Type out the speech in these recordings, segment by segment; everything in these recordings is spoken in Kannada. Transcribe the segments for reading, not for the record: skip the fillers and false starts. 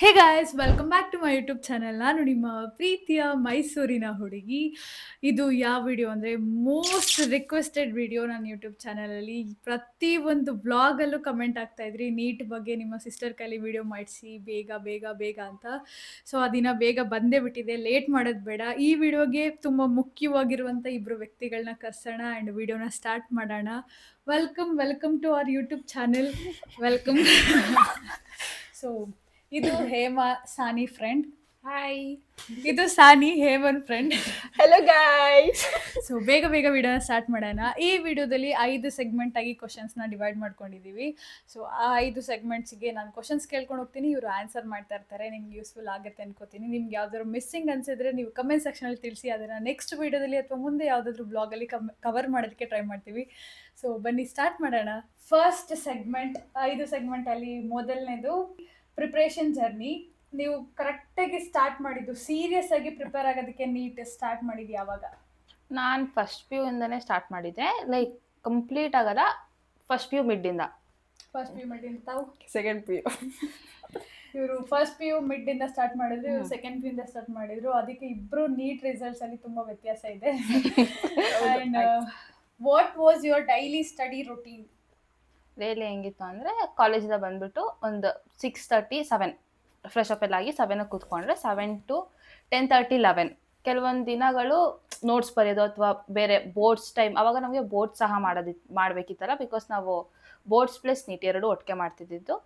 Hey guys welcome back to my YouTube channel. ನಾನು ನಿಮ್ಮ ಪ್ರೀತಿಯ ಮೈಸೂರಿನ ಹುಡುಗಿ. ಇದು ಯಾವ ವಿಡಿಯೋ ಅಂದರೆ ಮೋಸ್ಟ್ ರಿಕ್ವೆಸ್ಟೆಡ್ ವಿಡಿಯೋ ನನ್ನ ಯೂಟ್ಯೂಬ್ ಚಾನಲಲ್ಲಿ. ಪ್ರತಿಯೊಂದು ವ್ಲಾಗಲ್ಲೂ ಕಮೆಂಟ್ ಆಗ್ತಾಯಿದ್ರಿ ನೀಟ್ ಬಗ್ಗೆ ನಿಮ್ಮ ಸಿಸ್ಟರ್ ಕೈಲಿ ವಿಡಿಯೋ ಮಾಡಿಸಿ ಬೇಗ ಬೇಗ ಬೇಗ ಅಂತ. ಸೊ ಆ ದಿನ ಬೇಗ ಬಂದೇ ಬಿಟ್ಟಿದೆ, ಲೇಟ್ ಮಾಡೋದು ಬೇಡ. ಈ ವಿಡಿಯೋಗೆ ತುಂಬ ಮುಖ್ಯವಾಗಿರುವಂಥ ಇಬ್ಬರು ವ್ಯಕ್ತಿಗಳನ್ನ ಕರೆಸೋಣ ಆ್ಯಂಡ್ ವಿಡಿಯೋನ ಸ್ಟಾರ್ಟ್ ಮಾಡೋಣ. Welcome to our YouTube channel. Welcome. So ಇದು ಹೇಮಾ ಸಾನಿ ಫ್ರೆಂಡ್. ಹಾಯ್, ಇದು ಸಾನಿ ಹೇಮನ್ ಫ್ರೆಂಡ್. Hello guys. ಸೊ ಬೇಗ ವಿಡಿಯೋನ ಸ್ಟಾರ್ಟ್ ಮಾಡೋಣ. ಈ ವಿಡಿಯೋದಲ್ಲಿ 5 ಸೆಗ್ಮೆಂಟ್ ಆಗಿ ಕ್ವಶನ್ಸ್ನ ಡಿವೈಡ್ ಮಾಡ್ಕೊಂಡಿದ್ದೀವಿ. ಸೊ ಆ 5 ಸೆಗ್ಮೆಂಟ್ಸ್ಗೆ ನಾನು ಕ್ವಶನ್ಸ್ ಕೇಳ್ಕೊಂಡು ಹೋಗ್ತೀನಿ, ಇವರು ಆನ್ಸರ್ ಮಾಡ್ತಾ ಇರ್ತಾರೆ. ನಿಮ್ಗೆ ಯೂಸ್ಫುಲ್ ಆಗುತ್ತೆ ಅನ್ಕೋತೀನಿ. ನಿಮ್ಗೆ ಯಾವ್ದಾದ್ರು ಮಿಸ್ಸಿಂಗ್ ಅನ್ಸಿದ್ರೆ ನೀವು ಕಮೆಂಟ್ ಸೆಕ್ಷನಲ್ಲಿ ತಿಳಿಸಿ, ಅದನ್ನು ನೆಕ್ಸ್ಟ್ ವಿಡಿಯೋದಲ್ಲಿ ಅಥವಾ ಮುಂದೆ ಯಾವುದಾದ್ರೂ ಬ್ಲಾಗಲ್ಲಿ ಕವರ್ ಮಾಡೋದಕ್ಕೆ ಟ್ರೈ ಮಾಡ್ತೀವಿ. ಸೊ ಬನ್ನಿ ಸ್ಟಾರ್ಟ್ ಮಾಡೋಣ. ಫಸ್ಟ್ ಸೆಗ್ಮೆಂಟ್, 5 ಸೆಗ್ಮೆಂಟಲ್ಲಿ ಮೊದಲನೇದು ಪ್ರಿಪ್ರೇಷನ್ ಜರ್ನಿ. ನೀವು ಕರೆಕ್ಟಾಗಿ ಸ್ಟಾರ್ಟ್ ಮಾಡಿದ್ದು, ಸೀರಿಯಸ್ ಆಗಿ ಪ್ರಿಪೇರ್ ಆಗೋದಕ್ಕೆ ನೀಟ್ ಸ್ಟಾರ್ಟ್ ಮಾಡಿದ್ದು ಯಾವಾಗ? ನಾನು ಫಸ್ಟ್ ಪಿ ಯು ಇಂದನೇ ಸ್ಟಾರ್ಟ್ ಮಾಡಿದ್ದೆ. ಲೈಕ್ ಕಂಪ್ಲೀಟ್ ಆಗಲ್ಲ, ಫಸ್ಟ್ ಪಿ ಯು ಮಿಡ್ಡಿಂದ. ಫಸ್ಟ್ ಪಿ ಯು ಮಿಡ್ ಇಂದ. ತಾವು? Second P U. ಇವರು ಫಸ್ಟ್ ಪಿ ಯು ಮಿಡ್ ಇಂದ ಸ್ಟಾರ್ಟ್ ಮಾಡಿದ್ರು, ಇವರು ಸೆಕೆಂಡ್ ಪಿ ಯು ಇಂದ ಸ್ಟಾರ್ಟ್ ಮಾಡಿದ್ರು. ಅದಕ್ಕೆ ಇಬ್ರು ನೀಟ್ ರಿಸಲ್ಟ್ಸ್ ಅಲ್ಲಿ ತುಂಬಾ ವ್ಯತ್ಯಾಸ ಇದೆ. And what was your daily study routine? Daily ಹೆಂಗಿತ್ತು ಅಂದರೆ, ಕಾಲೇಜಿಂದ ಬಂದ್ಬಿಟ್ಟು ಒಂದು 6:30 7 ಫ್ರೆಶ್ ಅಪ್ ಎಲ್ಲ ಆಗಿ 7ಕ್ಕೆ ಕೂತ್ಕೊಂಡ್ರೆ 7 to 10:30 11. ಕೆಲವೊಂದು ದಿನಗಳು ನೋಟ್ಸ್ ಬರೆಯೋದು ಅಥವಾ ಬೇರೆ ಬೋರ್ಡ್ಸ್ ಟೈಮ್, ಅವಾಗ ನಮಗೆ ಬೋರ್ಡ್ಸ್ ಸಹ ಮಾಡಬೇಕಿತ್ತಲ್ಲ, ಬಿಕಾಸ್ ನಾವು ಬೋರ್ಡ್ಸ್ ಪ್ಲಸ್ ನೀಟ್ ಎರಡು ಒಟ್ಟಿಗೆ ಮಾಡ್ತಿದ್ದಿದ್ದು.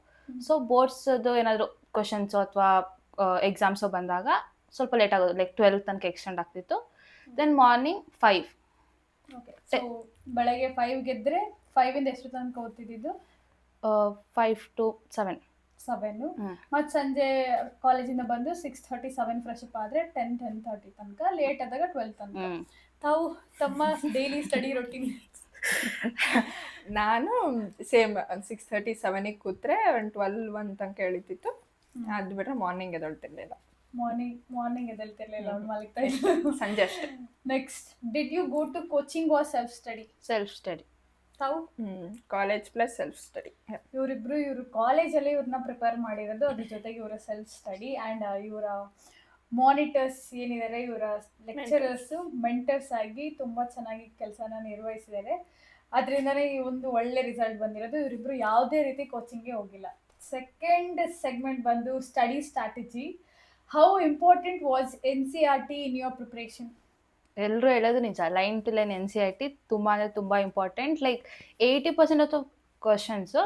ಸೊ ಬೋರ್ಡ್ಸದು ಏನಾದರೂ ಕ್ವಶನ್ಸು ಅಥವಾ ಎಕ್ಸಾಮ್ಸು ಬಂದಾಗ ಸ್ವಲ್ಪ ಲೇಟ್ ಆಗೋದು, ಲೈಕ್ 12 ತನಕ ಎಕ್ಸ್ಟೆಂಡ್ ಆಗ್ತಿತ್ತು. Then morning 5. ಓಕೆ, ಸೊ ಬೆಳಗ್ಗೆ 5 ಗೆದ್ರೆ 5 ಇಂದ ಎಷ್ಟು ತನಕ ಓದ್ತಿದ್ದು? 5 to 7. ಮತ್ತು ಸಂಜೆ ಕಾಲೇಜಿಂದ ಬಂದು 6:30 7 ಫ್ರೆಶ್ ಅಪ್ ಆದರೆ 10:30 ತನಕ, ಲೇಟ್ ಆದಾಗ 12 ತನಕ. ತಾವು ತಮ್ಮ ಡೈಲಿ ಸ್ಟಡಿ ರೂಟೀನ್? ನಾನು ಸೇಮ್ 6:30 7ಗೆ ಕೂತ್ರೆ 12 ತನಕ ಎಳಿತಿತ್ತು. ಅದು ಬಿಟ್ಟರೆ ಮಾರ್ನಿಂಗ್ ಎದ್ದೇಳ್ತಿರ್ಲಿಲ್ಲ. ಮಾರ್ನಿಂಗ್ ಎದ್ದೇಳ್ತಿರ್ಲಿಲ್ಲ, ಅವ್ರು ಮಲಗ್ತಾ ಇದ್ರು. ಸಂಜೆ ಅಷ್ಟೇ. Next, did you go to coaching or self study? ತಾವು? College plus self study. ಇವರು ಕಾಲೇಜಲ್ಲಿ ಇವ್ರನ್ನ ಪ್ರಿಪೇರ್ ಮಾಡಿರೋದು, ಅದ್ರ ಜೊತೆಗೆ ಇವರ ಸೆಲ್ಫ್ ಸ್ಟಡಿ ಆ್ಯಂಡ್ ಇವರ ಮಾನಿಟರ್ಸ್ ಏನಿದ್ದಾರೆ, ಇವರ ಲೆಕ್ಚರರ್ಸು ಮೆಂಟರ್ಸ್ ಆಗಿ ತುಂಬ ಚೆನ್ನಾಗಿ ಕೆಲಸನ ನಿರ್ವಹಿಸಿದ್ದಾರೆ. ಅದರಿಂದನೇ ಈ ಒಂದು ಒಳ್ಳೆ ರಿಸಲ್ಟ್ ಬಂದಿರೋದು. ಇವರಿಬ್ಬರು ಯಾವುದೇ ರೀತಿ ಕೋಚಿಂಗ್ಗೆ ಹೋಗಿಲ್ಲ. ಸೆಕೆಂಡ್ ಸೆಗ್ಮೆಂಟ್ ಬಂದು study strategy. How important was NCERT in your preparation? ಎಲ್ಲರೂ ಹೇಳೋದು ನಿಜ, ಲೈನ್ ಟು ಲೈನ್ NCERT ತುಂಬ ಅಂದರೆ ತುಂಬ important. Like 80% of questions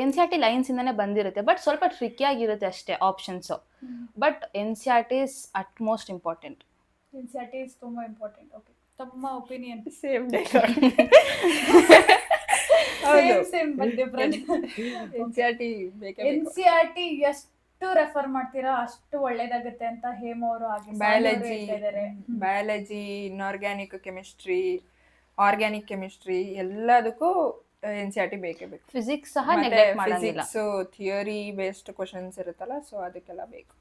NCERT ಲೈನ್ಸಿಂದನೇ ಬಂದಿರುತ್ತೆ, ಬಟ್ ಸ್ವಲ್ಪ ಟ್ರಿಕ್ಕಿಯಾಗಿರುತ್ತೆ ಅಷ್ಟೇ options. But NCERT is at most important. NCERT is ತುಂಬ ಇಂಪಾರ್ಟೆಂಟ್. ಓಕೆ, ತಮ್ಮ ಒಪಿನಿಯನ್? ಸೇಮ್ NCERT ಎಷ್ಟು ರೆಫರ್ ಮಾಡ್ತೀರಾ ಅಷ್ಟು ಒಳ್ಳೇದಾಗುತ್ತೆ ಅಂತ ಹೇಮ ಅವರು ಆಗಿ biology, inorganic chemistry, organic chemistry ಎಲ್ಲದಕ್ಕೂ NCERT ಬೇಕೇ ಬೇಕು. ಫಿಸಿಕ್ಸ್ ಸಹ ನೆಗ್ಲೆಕ್ಟ್ ಮಾಡಂಗಿಲ್ಲ. ಫಿಸಿಕ್ಸ್ ಥಿಯರಿ ಬೇಸ್ಡ್ ಕ್ವಶನ್ಸ್ ಇರುತ್ತಲ್ಲ, ಸೊ ಅದಕ್ಕೆಲ್ಲ ಬೇಕು.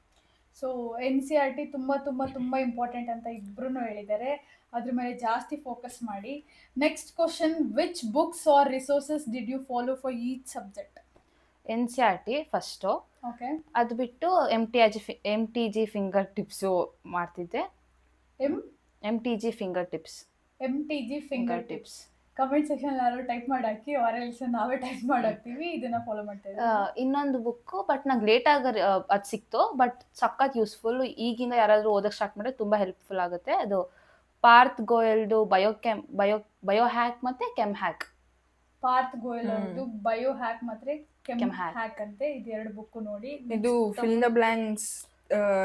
ಸೊ NCERT ತುಂಬ ತುಂಬ ತುಂಬ ಇಂಪಾರ್ಟೆಂಟ್ ಅಂತ ಇಬ್ರು ಹೇಳಿದ್ದಾರೆ. ಅದ್ರ ಮೇಲೆ ಜಾಸ್ತಿ ಫೋಕಸ್ ಮಾಡಿ. Next question, which books or resources did you follow for each subject? NCERT first, okay. ಅದು ಬಿಟ್ಟು MTG ಫಿಂಗರ್ ಟಿಪ್ಸು ಮಾಡ್ತಿದ್ದೆ. MTG finger tips comment section ಯಾರು ಟೈಪ್ ಮಾಡಿ ಹಾಕಿ, ನಾವೇ ಟೈಪ್ ಮಾಡಿ ಹಾಕ್ತೀವಿ. ಇದನ್ನ ಫಾಲೋ ಮಾಡ್ತಾ ಇದ್ದೀವಿ. ಇನ್ನೊಂದು ಬುಕ್ಕು, ಬಟ್ ನಂಗೆ ಲೇಟಾಗಿ ಅದು ಸಿಕ್ತು, ಬಟ್ ಸಖತ್ ಯೂಸ್ಫುಲ್. ಈಗಿಂದ ಯಾರಾದರೂ ಓದಕ್ಕೆ ಸ್ಟಾರ್ಟ್ ಮಾಡಿದ್ರೆ ತುಂಬ ಹೆಲ್ಪ್ಫುಲ್ ಆಗುತ್ತೆ. ಅದು ಪಾರ್ಥ್ ಗೋಯಲ್ದು ಬಯೋ ಹ್ಯಾಕ್ ಮತ್ತು ಕೆಮ್ ಹ್ಯಾಕ್. ಪಾರ್ಥ್ ಗೋಯಲ್ ಅವ್ರದ್ದು ಬಯೋ ಹ್ಯಾಕ್ ಮತ್ತೆ ಕೆಮ್ ಹ್ಯಾಕ್ ಅಂತೆ, ಇದು 2 ಬುಕ್ ನೋಡಿ. ಇದು ಫಿಲ್ ದ ಬ್ಲಾಂಕ್ಸ್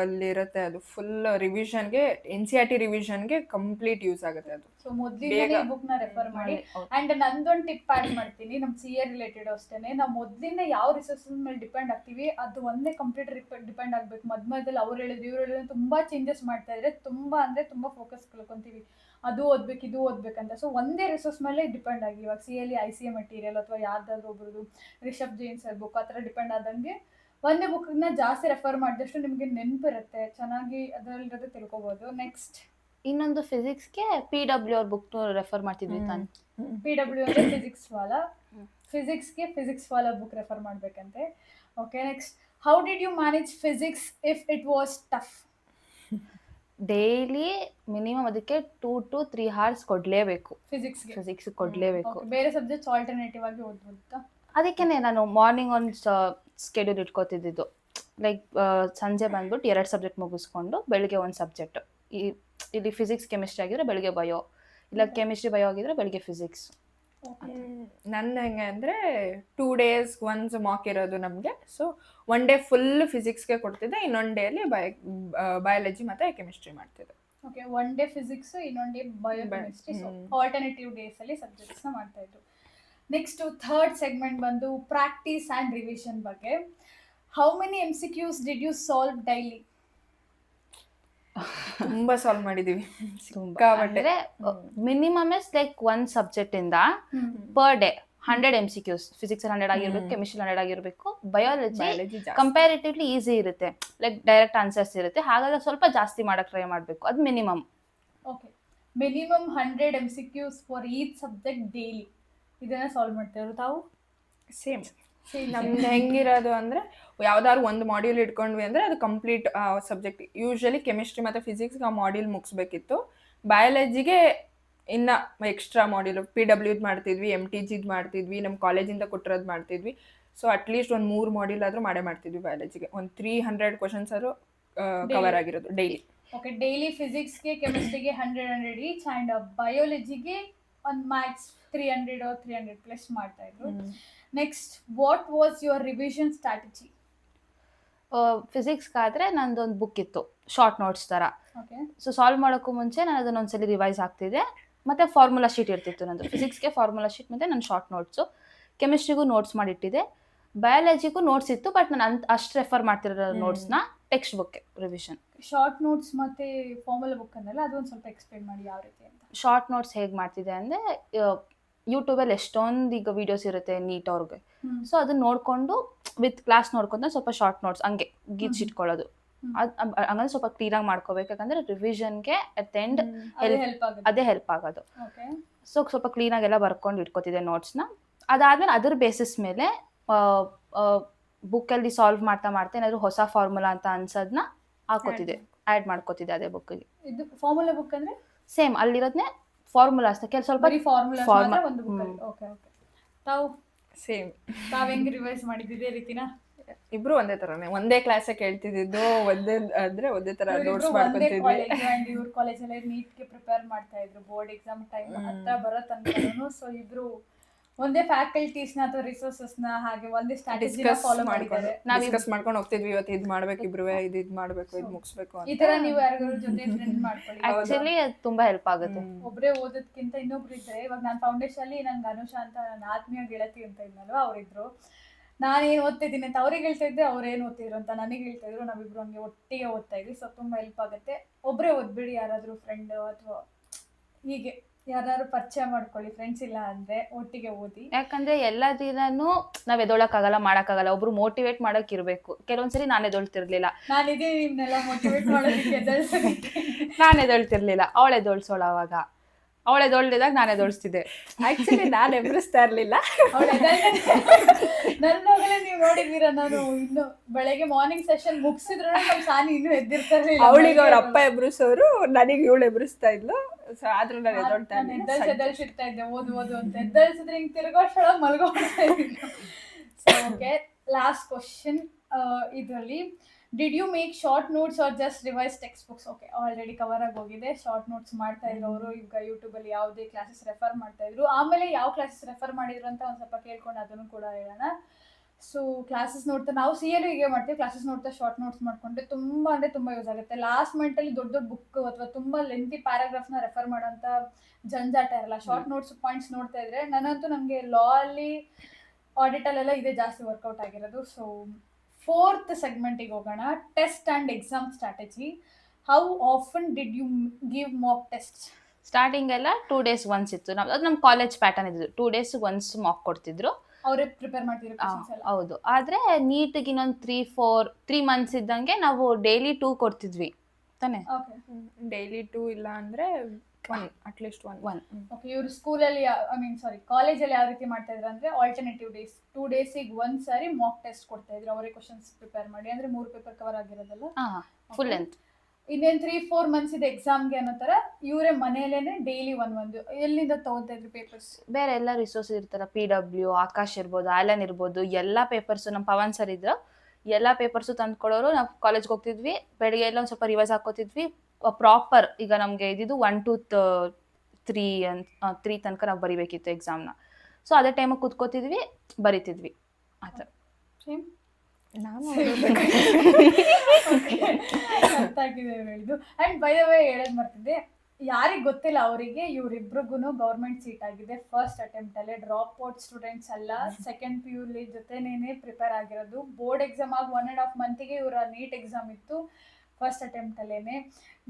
ಅಲ್ಲಿರುತ್ತೆ. ಅದು ಫುಲ್ ರಿವಿಷನ್ಗೆ, NCERT ರಿವಿಷನ್ಗೆ ಕಂಪ್ಲೀಟ್ ಯೂಸ್ ಆಗುತ್ತೆ ಅದು. ಸೊ ಮೊದಲಿಂದ ಈ ಬುಕ್ ನ ರೆಫರ್ ಮಾಡಿ. ಅಂಡ್ ನಂದೊಂದು ಟಿಪ್ ಆಡ್ ಮಾಡ್ತೀನಿ, ನಮ್ಮ CA ರಿಲೇಟೆಡ್ ಅಷ್ಟೇನೆ. ನಾವು ಮೊದಲಿಂದ ಯಾವ ರಿಸೋರ್ಸಸ್ ಮೇಲೆ ಡಿಪೆಂಡ್ ಆಗ್ತೀವಿ ಅದು ಒಂದೇ ಕಂಪ್ಲೀಟ್ ಡಿಪೆಂಡ್ ಆಗಬೇಕು. ಮಧ್ಯದಲ್ಲಿ ಅವ್ರು ಹೇಳಿದ್ರು ಇವ್ರು ಹೇಳಿದ್ರು ತುಂಬಾ ಚೇಂಜಸ್ ಮಾಡ್ತಾ ಇದ್ರೆ ತುಂಬಾ ತುಂಬಾ ಫೋಕಸ್ ಕಳ್ಕೊಂತೀವಿ. ಅದು ಓದ್ಬೇಕು ಇದು ಓದ್ಬೇಕಂತ. ಸೊ ಒಂದೇ ರಿಸೋರ್ಸ್ ಮೇಲೆ ಡಿಪೆಂಡ್ ಆಗಿ, ಇವಾಗ CA ICA ಮೆಟೀರಿಯಲ್ ಅಥವಾ ಯಾರ್ದಾದ್ರೂ ಒಬ್ರದ್ದು ರಿಷಬ್ ಜೈನ್ ಸರ್ ಬುಕ್ ಆ ಥರ ಡಿಪೆಂಡ್ ಆದಂಗೆ ಒಂದೇ ಬುಕ್ನ ಜಾಸ್ತಿ ರೆಫರ್ ಮಾಡಿದಷ್ಟು ನಿಮಗೆ ನೆನಪಿರುತ್ತೆ, ಚೆನ್ನಾಗಿ ಅದರಲ್ಲಿರೋದು ತಿಳ್ಕೊಬೋದು. ನೆಕ್ಸ್ಟ್, ಇನ್ನೊಂದು ಫಿಸಿಕ್ಸ್ಗೆ PW ಅವ್ರ ಬುಕ್ ರೆಫರ್ ಮಾಡ್ತಿದ್ವಿ ತಾನು. PW ಅಂದರೆ ಫಿಸಿಕ್ಸ್ ವಾಲ. ಫಿಸಿಕ್ಸ್ಗೆ ಫಿಸಿಕ್ಸ್ ವಾಲ ಬುಕ್ ರೆಫರ್ ಮಾಡಬೇಕಂತೆ. Okay, next, how did you manage physics if it was tough? Daily minimum ಅದಕ್ಕೆ 2 to 3 hours ಕೊಡಲೇಬೇಕು. ಫಿಸಿಕ್ಸ್ಗೆ ಫಿಸಿಕ್ಸ್ ಕೊಡಲೇಬೇಕು. ಬೇರೆ ಸಬ್ಜೆಕ್ಟ್ಸ್ ಆಲ್ಟರ್ನೇಟಿವ್ ಆಗಿ ಓದ್ಬೋದಾ? ಅದಕ್ಕೇನೆ ನಾನು ಮಾರ್ನಿಂಗ್ ಒಂದು ಸ್ಕೆಡ್ಯೂಲ್ ಇಟ್ಕೋತಿದ್ದು. ಲೈಕ್ ಸಂಜೆ ಬಂದ್ಬಿಟ್ಟು 2 ಸಬ್ಜೆಕ್ಟ್ ಮುಗಿಸ್ಕೊಂಡು ಬೆಳಿಗ್ಗೆ 1 ಸಬ್ಜೆಕ್ಟ್. ಇಲ್ಲಿ ಫಿಸಿಕ್ಸ್ ಕೆಮಿಸ್ಟ್ರಿ ಆಗಿದ್ರೆ ಬೆಳಿಗ್ಗೆ ಬಯೋ, ಇಲ್ಲ ಕೆಮಿಸ್ಟ್ರಿ ಬಯೋ ಆಗಿದ್ರೆ ಬೆಳಿಗ್ಗೆ ಫಿಸಿಕ್ಸ್. ನಂದು ಹೆಂಗೆ ಅಂದರೆ 2 days ಒನ್ಸ್ ಮಾಕ್ ಇರೋದು ನಮಗೆ. ಸೊ 1 day ಫುಲ್ ಫಿಸಿಕ್ಸ್ಗೆ ಕೊಡ್ತಿದ್ದೆ, ಇನ್ನೊಂದು ಡೇಲಿ ಬಯಾಲಜಿ ಮತ್ತು ಕೆಮಿಸ್ಟ್ರಿ ಮಾಡ್ತಿದ್ದೆ. ಓಕೆ, 1 day ಫಿಸಿಕ್ಸ್, ಇನ್ನೊಂದು day biochemistry. So alternative days ಅಲ್ಲಿ ಸಬ್ಜೆಕ್ಟ್ಸ್ನ ಮಾಡ್ತಾ ಇದ್ರು. ನೆಕ್ಸ್ಟ್ ಥರ್ಡ್ ಸೆಗ್ಮೆಂಟ್ ಬಂದು ಪ್ರಾಕ್ಟೀಸ್ ಆ್ಯಂಡ್ ರಿವಿಷನ್ ಬಗ್ಗೆ. How many MCQs did you solve daily? ತುಂಬ ಸಾಲ್ವ್ ಮಾಡಿದ್ದೀವಿ. ಅಂದ್ರೆ ಮಿನಿಮಮ್ ಇಸ್ ಲೈಕ್ 1 ಸಬ್ಜೆಕ್ಟ್ ಇಂದ ಪರ್ ಡೇ 100 MCQs. ಫಿಸಿಕ್ಸ್ 100 ಆಗಿರ್ಬೇಕು, ಕೆಮಿಸ್ಟ್ರಿ 100 ಆಗಿರ್ಬೇಕು. ಬಯಾಲಜಿ ಕಂಪ್ಯಾರಿಟಿವ್ಲಿ ಈಸಿ ಇರುತ್ತೆ, ಲೈಕ್ ಡೈರೆಕ್ಟ್ ಆನ್ಸರ್ಸ್ ಇರುತ್ತೆ, ಹಾಗಾಗಿ ಸ್ವಲ್ಪ ಜಾಸ್ತಿ ಮಾಡಕ್ ಟ್ರೈ ಮಾಡಬೇಕು. ಅದು minimum. Okay, minimum 100 MCQs for each subject daily. ಇದನ್ನ ಸಾಲ್ವ್ ಮಾಡ್ತಿದ್ರು ತಾವು? ಸೇಮ್. ನಮ್ದು ಹೆಂಗಿರೋದು ಅಂದರೆ ಯಾವ್ದಾದ್ರು ಒಂದು ಮಾಡ್ಯೂಲ್ ಇಟ್ಕೊಂಡ್ವಿ ಅಂದರೆ ಅದು ಕಂಪ್ಲೀಟ್ ಸಬ್ಜೆಕ್ಟ್. ಯೂಶ್ವಲಿ ಕೆಮಿಸ್ಟ್ರಿ ಮತ್ತು ಫಿಸಿಕ್ಸ್ಗೆ ಆ ಮಾಡ್ಯೂಲ್ ಮುಗಿಸ್ಬೇಕಿತ್ತು. ಬಯಾಲಜಿಗೆ ಇನ್ನು ಎಕ್ಸ್ಟ್ರಾ ಮಾಡ್ಯೂಲ್ PWದ್ ಮಾಡ್ತಿದ್ವಿ, MTGದ್ ಮಾಡ್ತಿದ್ವಿ, ನಮ್ಮ ಕಾಲೇಜಿಂದ ಕೊಟ್ಟಿರೋದು ಮಾಡ್ತಿದ್ವಿ. ಸೊ ಅಟ್ಲೀಸ್ಟ್ ಒಂದು 3 ಮಾಡ್ಯೂಲ್ ಆದರೂ ಮಾಡ್ತಿದ್ವಿ. ಬಯಾಲಜಿಗೆ ಒಂದು 300 ಕ್ವಶನ್ಸ್ ಆದರೂ ಕವರ್ ಆಗಿರೋದು ಡೈಲಿ. ಓಕೆ, ಡೈಲಿ ಫಿಸಿಕ್ಸ್ಗೆ ಕೆಮಿಸ್ಟ್ರಿಗೆ 100 ಈಚ್ ಆ್ಯಂಡ್ ಬಯಾಲಜಿಗೆ ಒಂದು ಮ್ಯಾಕ್ಸ್ 300 or 300+ ಮಾಡ್ತಾ ಇದ್ರು. Next, what was your revision strategy? ಫಿಸಿಕ್ಸ್ಗಾದರೆ ನಂದೊಂದು ಬುಕ್ ಇತ್ತು, ಶಾರ್ಟ್ ನೋಟ್ಸ್ ಥರ. ಓಕೆ, ಸೊ ಸಾಲ್ವ್ ಮಾಡೋಕ್ಕೂ ಮುಂಚೆ ನಾನು ಅದನ್ನ ಒಂದ್ಸಲಿ ರಿವೈಸ್ ಆಗ್ತಿದ್ದೆ. ಮತ್ತು ಫಾರ್ಮುಲಾ ಶೀಟ್ ಇರ್ತಿತ್ತು ನಂದು. ಫಿಸಿಕ್ಸ್ಗೆ ಫಾರ್ಮುಲಾ ಶೀಟ್ ಮತ್ತು ನನ್ನ ಶಾರ್ಟ್ ನೋಟ್ಸು. ಕೆಮಿಸ್ಟ್ರಿಗೂ ನೋಟ್ಸ್ ಮಾಡಿಟ್ಟಿದ್ದೆ. ಬಯಾಲಜಿಗೂ ನೋಟ್ಸ್ ಇತ್ತು, ಬಟ್ ನಾನು ಅಷ್ಟು ರೆಫರ್ ಮಾಡ್ತಿರೋ ನೋಟ್ಸ್ನ textbook revision. Short notes ಮತ್ತು ಫಾರ್ಮುಲಾ ಬುಕ್ ಅನ್ನಲ್ಲ, ಅದೊಂದು ಸ್ವಲ್ಪ ಎಕ್ಸ್ಪ್ಲೇನ್ ಮಾಡಿ ಯಾವ ರೀತಿ ಅಂತ. ಶಾರ್ಟ್ ನೋಟ್ಸ್ ಹೇಗೆ ಮಾಡ್ತಿದ್ದೆ ಅಂದರೆ, ಯೂಟ್ಯೂಬಲ್ಲಿ ಎಷ್ಟೊಂದು ಈಗ ವೀಡಿಯೋಸ್ ಇರುತ್ತೆ ನೀಟ್ ಅವ್ರಿಗೆ. ಸೊ ಅದನ್ನ ನೋಡಿಕೊಂಡು ವಿತ್ ಕ್ಲಾಸ್ ನೋಡ್ಕೊಂಡು ಸ್ವಲ್ಪ ಶಾರ್ಟ್ ನೋಟ್ಸ್ ಹಂಗೆ ಗೀಚಿಟ್ಕೊಳ್ಳೋದು. ಅದು ಹಂಗಂದ್ರೆ ಸ್ವಲ್ಪ ಕ್ಲೀನಾಗಿ ಮಾಡ್ಕೋಬೇಕು, ಯಾಕಂದರೆ ರಿವಿಷನ್ಗೆ ಅಟ್ ಎಂಡ್ ಅದೇ ಹೆಲ್ಪ್ ಆಗೋದು. ಸೊ ಸ್ವಲ್ಪ ಕ್ಲೀನಾಗೆಲ್ಲ ಬರ್ಕೊಂಡು ಇಟ್ಕೋತಿದ್ದೆ ನೋಟ್ಸ್ನ. ಅದಾದಮೇಲೆ ಅದ್ರ ಬೇಸಿಸ್ ಮೇಲೆ ಬುಕ್ಕಲ್ಲಿ ಸಾಲ್ವ್ ಮಾಡ್ತಾ ಏನಾದರೂ ಹೊಸ ಫಾರ್ಮುಲಾ ಅಂತ ಅನ್ಸೋದನ್ನ ಹಾಕೋತಿದ್ದೆ, ಆ್ಯಡ್ ಮಾಡ್ಕೋತಿದ್ದೆ ಅದೇ ಬುಕ್ಕಿಗೆ. ಇದು ಫಾರ್ಮುಲಾ ಬುಕ್ ಅಂದರೆ ಸೇಮ್ ಅಲ್ಲಿರೋದನ್ನೇ ಫಾರ್ಮುಲಾಸ್ ಸ್ವಲ್ಪ ಫಾರ್ಮುಲಾ ಒಂದು ಬುಕ್. ಓಕೆ ಓಕೆ, ತಾವು ಸೇಮ್. ತಾವು ಹೆಂಗೆ ರಿವೈಸ್ ಮಾಡಿದ್ದೆ ರೀತಿನ? ಇಬ್ರು ಒಂದೇ ತರನೇ, ಒಂದೇ ಕ್ಲಾಸೇ ಕೇಳ್ತಿದ್ದು, ಒಂದೇ ತರ ನೋಟ್ಸ್ ಮಾಡ್ಕೊಂತಿದ್ವಿ. ಇವ್ರ ಕಾಲೇಜಲ್ಲಿ ನೀಟ್ಗೆ ಪ್ರಿಪೇರ್ ಮಾಡ್ತಾ ಇದ್ರು, ಬೋರ್ಡ್ ಎಕ್ಸಾಮ್ ಟೈಮ್ ಹತ್ರ ಬರೋ ತನಕನೂ. ಸೊ ಇಬ್ರು ಒಂದೇ ಫ್ಯಾಕಲ್ಟೀಸ್ನ ಅಥವಾ ರಿಸೋರ್ಸಸ್ನ ಹಾಗೆ ಒಂದೇ ಸ್ಟ್ರಾಟಜಿನ ಫಾಲೋ ಮಾಡಿದ್ದಾರೆ. ನಾವು ಡಿಸ್ಕಸ್ ಮಾಡ್ಕೊಂಡು ಹೋಗ್ತಿದ್ವಿ, ಇವತ್ತು ಇದು ಮಾಡ್ಬೇಕು, ಇಬ್ರು ಇದು ಮಾಡ್ಬೇಕು, ಇದು ಮುಗಿಸ್ಬೇಕು ಅಂತ. ಈ ತರ ನೀವು ಯಾರಿಗಾರ ಜೊತೆ ಫ್ರೆಂಡ್ ಮಾಡ್ಕೊಳ್ಳಿ, ಆಕ್ಚುಲಿ ತುಂಬಾ ಹೆಲ್ಪ್ ಆಗುತ್ತೆ. ಒಬ್ಬರೇ ಓದೋದಕ್ಕಿಂತ ಇನ್ನೊಬ್ರು ಇದ್ರೆ, ಇವಾಗ ನಾನು ಫೌಂಡೇಶನ್ ಅಲ್ಲಿ ನಂಗೆ ಅನುಷಾ ಅಂತ ನನ್ನ ಆತ್ಮೀಯ ಗೆಳತಿ ಅಂತ ಇದ್ನಲ್ವಾ, ಅವರಿದ್ರು. ನಾನೇನು ಓದ್ತಿದ್ದೀನಿ ಅಂತ ಅವ್ರಿಗೆ ಹೇಳ್ತಾ ಇದ್ದೆ, ಅವ್ರೇನು ಓದ್ತಿದ್ರು ಅಂತ ನನಗೆ ಹೇಳ್ತಾ ಇದ್ರು. ನಾವಿಬ್ರು ಹಂಗೆ ಒಟ್ಟಿಗೆ ಓದ್ತಾ ಇದ್ವಿ. ಸೊ ತುಂಬಾ ಹೆಲ್ಪ್ ಆಗುತ್ತೆ. ಒಬ್ಬರೇ ಓದ್ಬಿಡಿ, ಯಾರಾದ್ರೂ ಫ್ರೆಂಡ್ ಅಥವಾ ಹೀಗೆ ಯಾರು ಪರಿಚಯ ಮಾಡ್ಕೊಳ್ಳಿ, ಫ್ರೆಂಡ್ಸ್ ಇಲ್ಲ ಅಂದ್ರೆ ಒಟ್ಟಿಗೆ ಓದಿ. ಯಾಕಂದ್ರೆ ಎಲ್ಲ ದಿನಾನು ನಾವ್ ಎದೊಳಕ್ಕಾಗಲ್ಲ, ಮಾಡಕ್ಕಾಗಲ್ಲ, ಒಬ್ರು ಮೋಟಿವೇಟ್ ಮಾಡಕ್ ಇರ್ಬೇಕು. ಕೆಲವೊಂದ್ಸರಿ ನಾನು ಎದೊಳ್ತಿರ್ಲಿಲ್ಲ, ನಾನಿದೆ ನಿಮ್ನೆಲ್ಲ ಮೋಟಿವೇಟ್ ಮಾಡೋದಕ್ಕೆ. ನಾನು ಎದೊಳ್ತಿರ್ಲಿಲ್ಲ, ಅವಳು ಎದೊಳ್ಸೋಳ. ಅವಾಗ ಅವಳು ಎದೊಳ್ದಿದಾಗ ನಾನು ಎದೊಳಿಸ್ತಿದ್ದೆ. ಆಕ್ಚುಲಿ ನಾನು ಎಬ್ರಿಸ್ತಾ ಇರ್ಲಿಲ್ಲ. ನನ್ನೋಗಲೇ ನೀವು ನೋಡಿದೀರ, ನಾನು ಇನ್ನು ಬೆಳಗ್ಗೆ ಮಾರ್ನಿಂಗ್ ಸೆಷನ್ ಮುಗಿಸಿದ್ರು ನಮ್ ಸಾನಿ ಇನ್ನೂ ಎದ್ದಿರ್ತಾರಲಿಲ್ಲ. ಅವಳಿಗೆ ಅವ್ರ ಅಪ್ಪ ಎಬ್ರಿಸೋರು, ನನಗೆ ಇವಳು ಎಬ್ರಿಸ್ತಾ ಇದ್ಲು. ಸೊ ಆದ್ರೂ ನಾನು ಎದ್ದಳ್ಸಿರ್ತಾ ಇದ್ದೆ, ಓದು ಅಂತ. ಎದ್ದಳ್ಸಿದ್ರೆ ಹಿಂಗ್ ತಿರ್ಗೋಷ್ಟೊಳಗೆ ಮಲ್ಗೋಡ್ತಾ ಇದ್ದಿಲ್ಲ. ಸೊ ಓಕೆ, ಲಾಸ್ಟ್ ಕ್ವಶನ್ ಇದರಲ್ಲಿ, did you make short notes or just revise textbooks? Okay, already cover ಆಗಿ ಹೋಗಿದೆ. ಶಾರ್ಟ್ ನೋಟ್ಸ್ ಮಾಡ್ತಾ ಇದ್ರು ಅವರು. ಈಗ ಯೂಟ್ಯೂಬಲ್ಲಿ ಯಾವುದೇ ಕ್ಲಾಸಸ್ ರೆಫರ್ ಮಾಡ್ತಾ ಇದ್ರು. ಆಮೇಲೆ ಯಾವ ಕ್ಲಾಸಸ್ ರೆಫರ್ ಮಾಡಿದ್ರು ಅಂತ ಒಂದು ಸ್ವಲ್ಪ ಕೇಳ್ಕೊಂಡು ಅದನ್ನು ಕೂಡ ಹೇಳೋಣ. ಸೊ ಕ್ಲಾಸಸ್ ನೋಡ್ತಾ ನಾವು CLU ಹೀಗೆ ಮಾಡ್ತೀವಿ, ಕ್ಲಾಸಸ್ ನೋಡ್ತಾ ಶಾರ್ಟ್ ನೋಟ್ಸ್ ಮಾಡ್ಕೊಂಡ್ರೆ ತುಂಬ ಅಂದರೆ ತುಂಬ ಯೂಸ್ ಆಗುತ್ತೆ. ಲಾಸ್ಟ್ ಮಿನಿಟಲ್ಲಿ ದೊಡ್ಡ ದೊಡ್ಡ ಬುಕ್ ಅಥವಾ ತುಂಬ ಲೆಂತಿ ಪ್ಯಾರಾಗ್ರಾಫ್ನ ರೆಫರ್ ಮಾಡೋಂಥ ಜಂಜಾಟ ಇರಲ್ಲ. ಶಾರ್ಟ್ ನೋಟ್ಸ್ ಪಾಯಿಂಟ್ಸ್ ನೋಡ್ತಾ ಇದ್ರೆ, ನನಗೆ ಲಾ ಅಲ್ಲಿ ಆಡಿಟಲ್ಲೆಲ್ಲ ಇದೇ ಜಾಸ್ತಿ ವರ್ಕೌಟ್ ಆಗಿರೋದು. ಸೊ ಫೋರ್ತ್ ಸೆಗ್ಮೆಂಟಿಗೆ ಹೋಗೋಣ, test and exam strategy. How often did you give mock test? Starting ಎಲ್ಲ 2 days once ಇತ್ತು. ಅದು ನಮ್ಮ ಕಾಲೇಜ್ ಪ್ಯಾಟರ್ನ್ ಇದ್ದು 2 days once ಮಾಕ್ ಕೊಡ್ತಿದ್ರು, ಅವರೇ ಪ್ರಿಪೇರ್ ಮಾಡ್ತಿದ್ರು. ಹೌದು. ಆದ್ರೆ ನೀಟಿಗೆ ಇನ್ನೊಂದು 3 months ಇದ್ದಂಗೆ ನಾವು ಡೈಲಿ 2 ಕೊಡ್ತಿದ್ವಿ ತಾನೆ. ಡೈಲಿ 2 ಇಲ್ಲ ಅಂದ್ರೆ ಅಟ್ಲೀಸ್ಟ್ ಒನ್ ಒನ್ ಓಕೆ, ಇವರು ಸ್ಕೂಲಲ್ಲಿ ಕಾಲೇಜಲ್ಲಿ ಯಾವ ರೀತಿ ಮಾಡ್ತಾ ಇದ್ರು ಅಂದ್ರೆ ಆಲ್ಟರ್ನೇಟಿವ್ ಡೇಸ್ 2 ಡೇಸಿಗೆ ಒಂದ್ಸಾರಿ ಮಾಕ್ ಟೆಸ್ಟ್ ಕೊಡ್ತಾ ಇದ್ರು, ಅವರೇ ಕ್ವಶನ್ಸ್ ಪ್ರಿಪೇರ್ ಮಾಡಿ, ಅಂದ್ರೆ 3 ಪೇಪರ್ ಕವರ್ ಆಗಿರೋದಲ್ಲ. Full length. ಇನ್ನೇನು 3-4 ಮಂತ್ಸ್ ಇದೆ ಎಕ್ಸಾಮ್ಗೆ ಅನ್ನೋ ಥರ ಇವರೇ ಮನೆಯಲ್ಲೇನೆ ಡೈಲಿ ಒಂದು ಎಲ್ಲಿಂದ ತಗೋತಾ ಇದ್ರು ಪೇಪರ್ಸ್? ಬೇರೆ ಎಲ್ಲ ರಿಸೋರ್ಸಸ್ ಇರ್ತಾರ, PW, ಆಕಾಶ್ ಇರ್ಬೋದು, ಆಲನ್ ಇರ್ಬೋದು, ಎಲ್ಲ ಪೇಪರ್ಸು ನಮ್ಮ ಪವನ್ ಸರ್ ಇದ್ರು, ಎಲ್ಲ ಪೇಪರ್ಸು ತಂದ್ಕೊಡೋರು. ನಾವು ಕಾಲೇಜ್ಗೆ ಹೋಗ್ತಿದ್ವಿ, ಬೆಳಿಗ್ಗೆ ಎಲ್ಲ ಒಂದು ಸ್ವಲ್ಪ ರಿವೈಸ್ ಹಾಕೋತಿದ್ವಿ ಪ್ರಾಪರ್. ಈಗ ನಮಗೆ ಇದ್ದಿದ್ದು 1 to 3 ತನಕ ನಾವು ಬರಿಬೇಕಿತ್ತು ಎಕ್ಸಾಮ್ನ. ಸೊ ಅದೇ ಟೈಮಿಗೆ ಕೂತ್ಕೋತಿದ್ವಿ, ಬರಿತಿದ್ವಿ ಆ ಥರ. ಸೇಮ್ ನಾನು ಅರ್ಥ ಆಗಿದೆ ಹೇಳಿದ್ದು. ಆ್ಯಂಡ್ ಬೈ ದ ವೇ ಹೇಳೋದು ಮಾಡ್ತಿದ್ದೆ, ಯಾರಿಗೆ ಗೊತ್ತಿಲ್ಲ ಅವರಿಗೆ ಇವರಿಬ್ರಿಗೂ ಗೌರ್ಮೆಂಟ್ ಸೀಟ್ ಆಗಿದೆ ಫಸ್ಟ್ ಅಟೆಂಪ್ಟಲ್ಲೇ. ಡ್ರಾಪ್ ಔಟ್ ಸ್ಟೂಡೆಂಟ್ಸ್ ಅಲ್ಲ, ಸೆಕೆಂಡ್ PU ಜೊತೆನೇ ಪ್ರಿಪೇರ್ ಆಗಿರೋದು. ಬೋರ್ಡ್ ಎಕ್ಸಾಮ್ ಆಗಿ 1.5 ಮಂತಿಗೆ ಇವರ ನೀಟ್ ಎಕ್ಸಾಮ್ ಇತ್ತು. ಫಸ್ಟ್ ಅಟೆಂಪ್ಟಲ್ಲೇ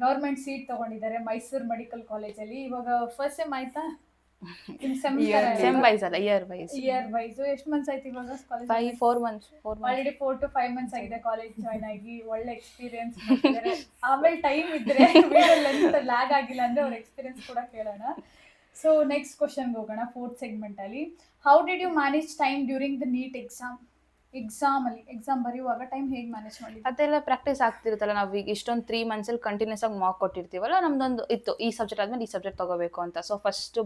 ಗೌರ್ಮೆಂಟ್ ಸೀಟ್ ತೊಗೊಂಡಿದ್ದಾರೆ ಮೈಸೂರು ಮೆಡಿಕಲ್ ಕಾಲೇಜಲ್ಲಿ. ಇವಾಗ ಫಸ್ಟ್ ಸೆಮ್ ಆಯ್ತಾ? ಸೆಮ್ ವೈಸ್ ಅಲ್ಲ, ಇಯರ್ ವೈಸ್. ಎಷ್ಟು ಮಂತ್ಸ್ ಆಯ್ತು ಇವಾಗ college? 4 months. Already 4 to 5 months ಆಗಿದೆ ಕಾಲೇಜ್ ಜಾಯ್ನ್ ಆಗಿ. ಒಳ್ಳೆ ಎಕ್ಸ್ಪೀರಿಯನ್ಸ್ ಮಾಡ್ತಿದ್ದಾರೆ. ಆಮೇಲೆ ಟೈಮ್ ಇದ್ರೆ ವಿಡಿಯೋ ಲೆಂತ್ ಲ್ಯಾಗ್ ಆಗಿಲ್ಲ ಅಂದ್ರೆ ಅವ್ರ ಎಕ್ಸ್ಪೀರಿಯನ್ಸ್ ಕೂಡ ಕೇಳೋಣ. ಸೊ ನೆಕ್ಸ್ಟ್ ಕ್ವಶನ್ಗೆ ಹೋಗೋಣ. 4th ಸೆಗ್ಮೆಂಟ್ ಅಲ್ಲಿ, how did you manage time during the NEET exam ಬರೆಯುವಾಗ ಟೈಮ್ ಹೇಗೆ ಮ್ಯಾನೇಜ್ ಮಾಡಿ? ಅದೆಲ್ಲ ಪ್ರಾಕ್ಟೀಸ್ ಆಗ್ತಿರುತ್ತಲ್ಲ. ನಾವು ಈಗ ಇಷ್ಟೊಂದು 3 months ಕಂಟಿನ್ಯೂಸ್ ಆಗಿ ಮಾರ್ಕ್ ಕೊಟ್ಟಿರ್ತೀವಲ್ಲ, ನಮ್ದೊಂದು ಇತ್ತು ಈ ಸಬ್ಜೆಕ್ಟ್ ಆದ್ಮೇಲೆ ಈ ಸಬ್ಜೆಕ್ಟ್ ತಗೋಬೇಕು ಅಂತ. ಸೊ ಫಸ್ಟ್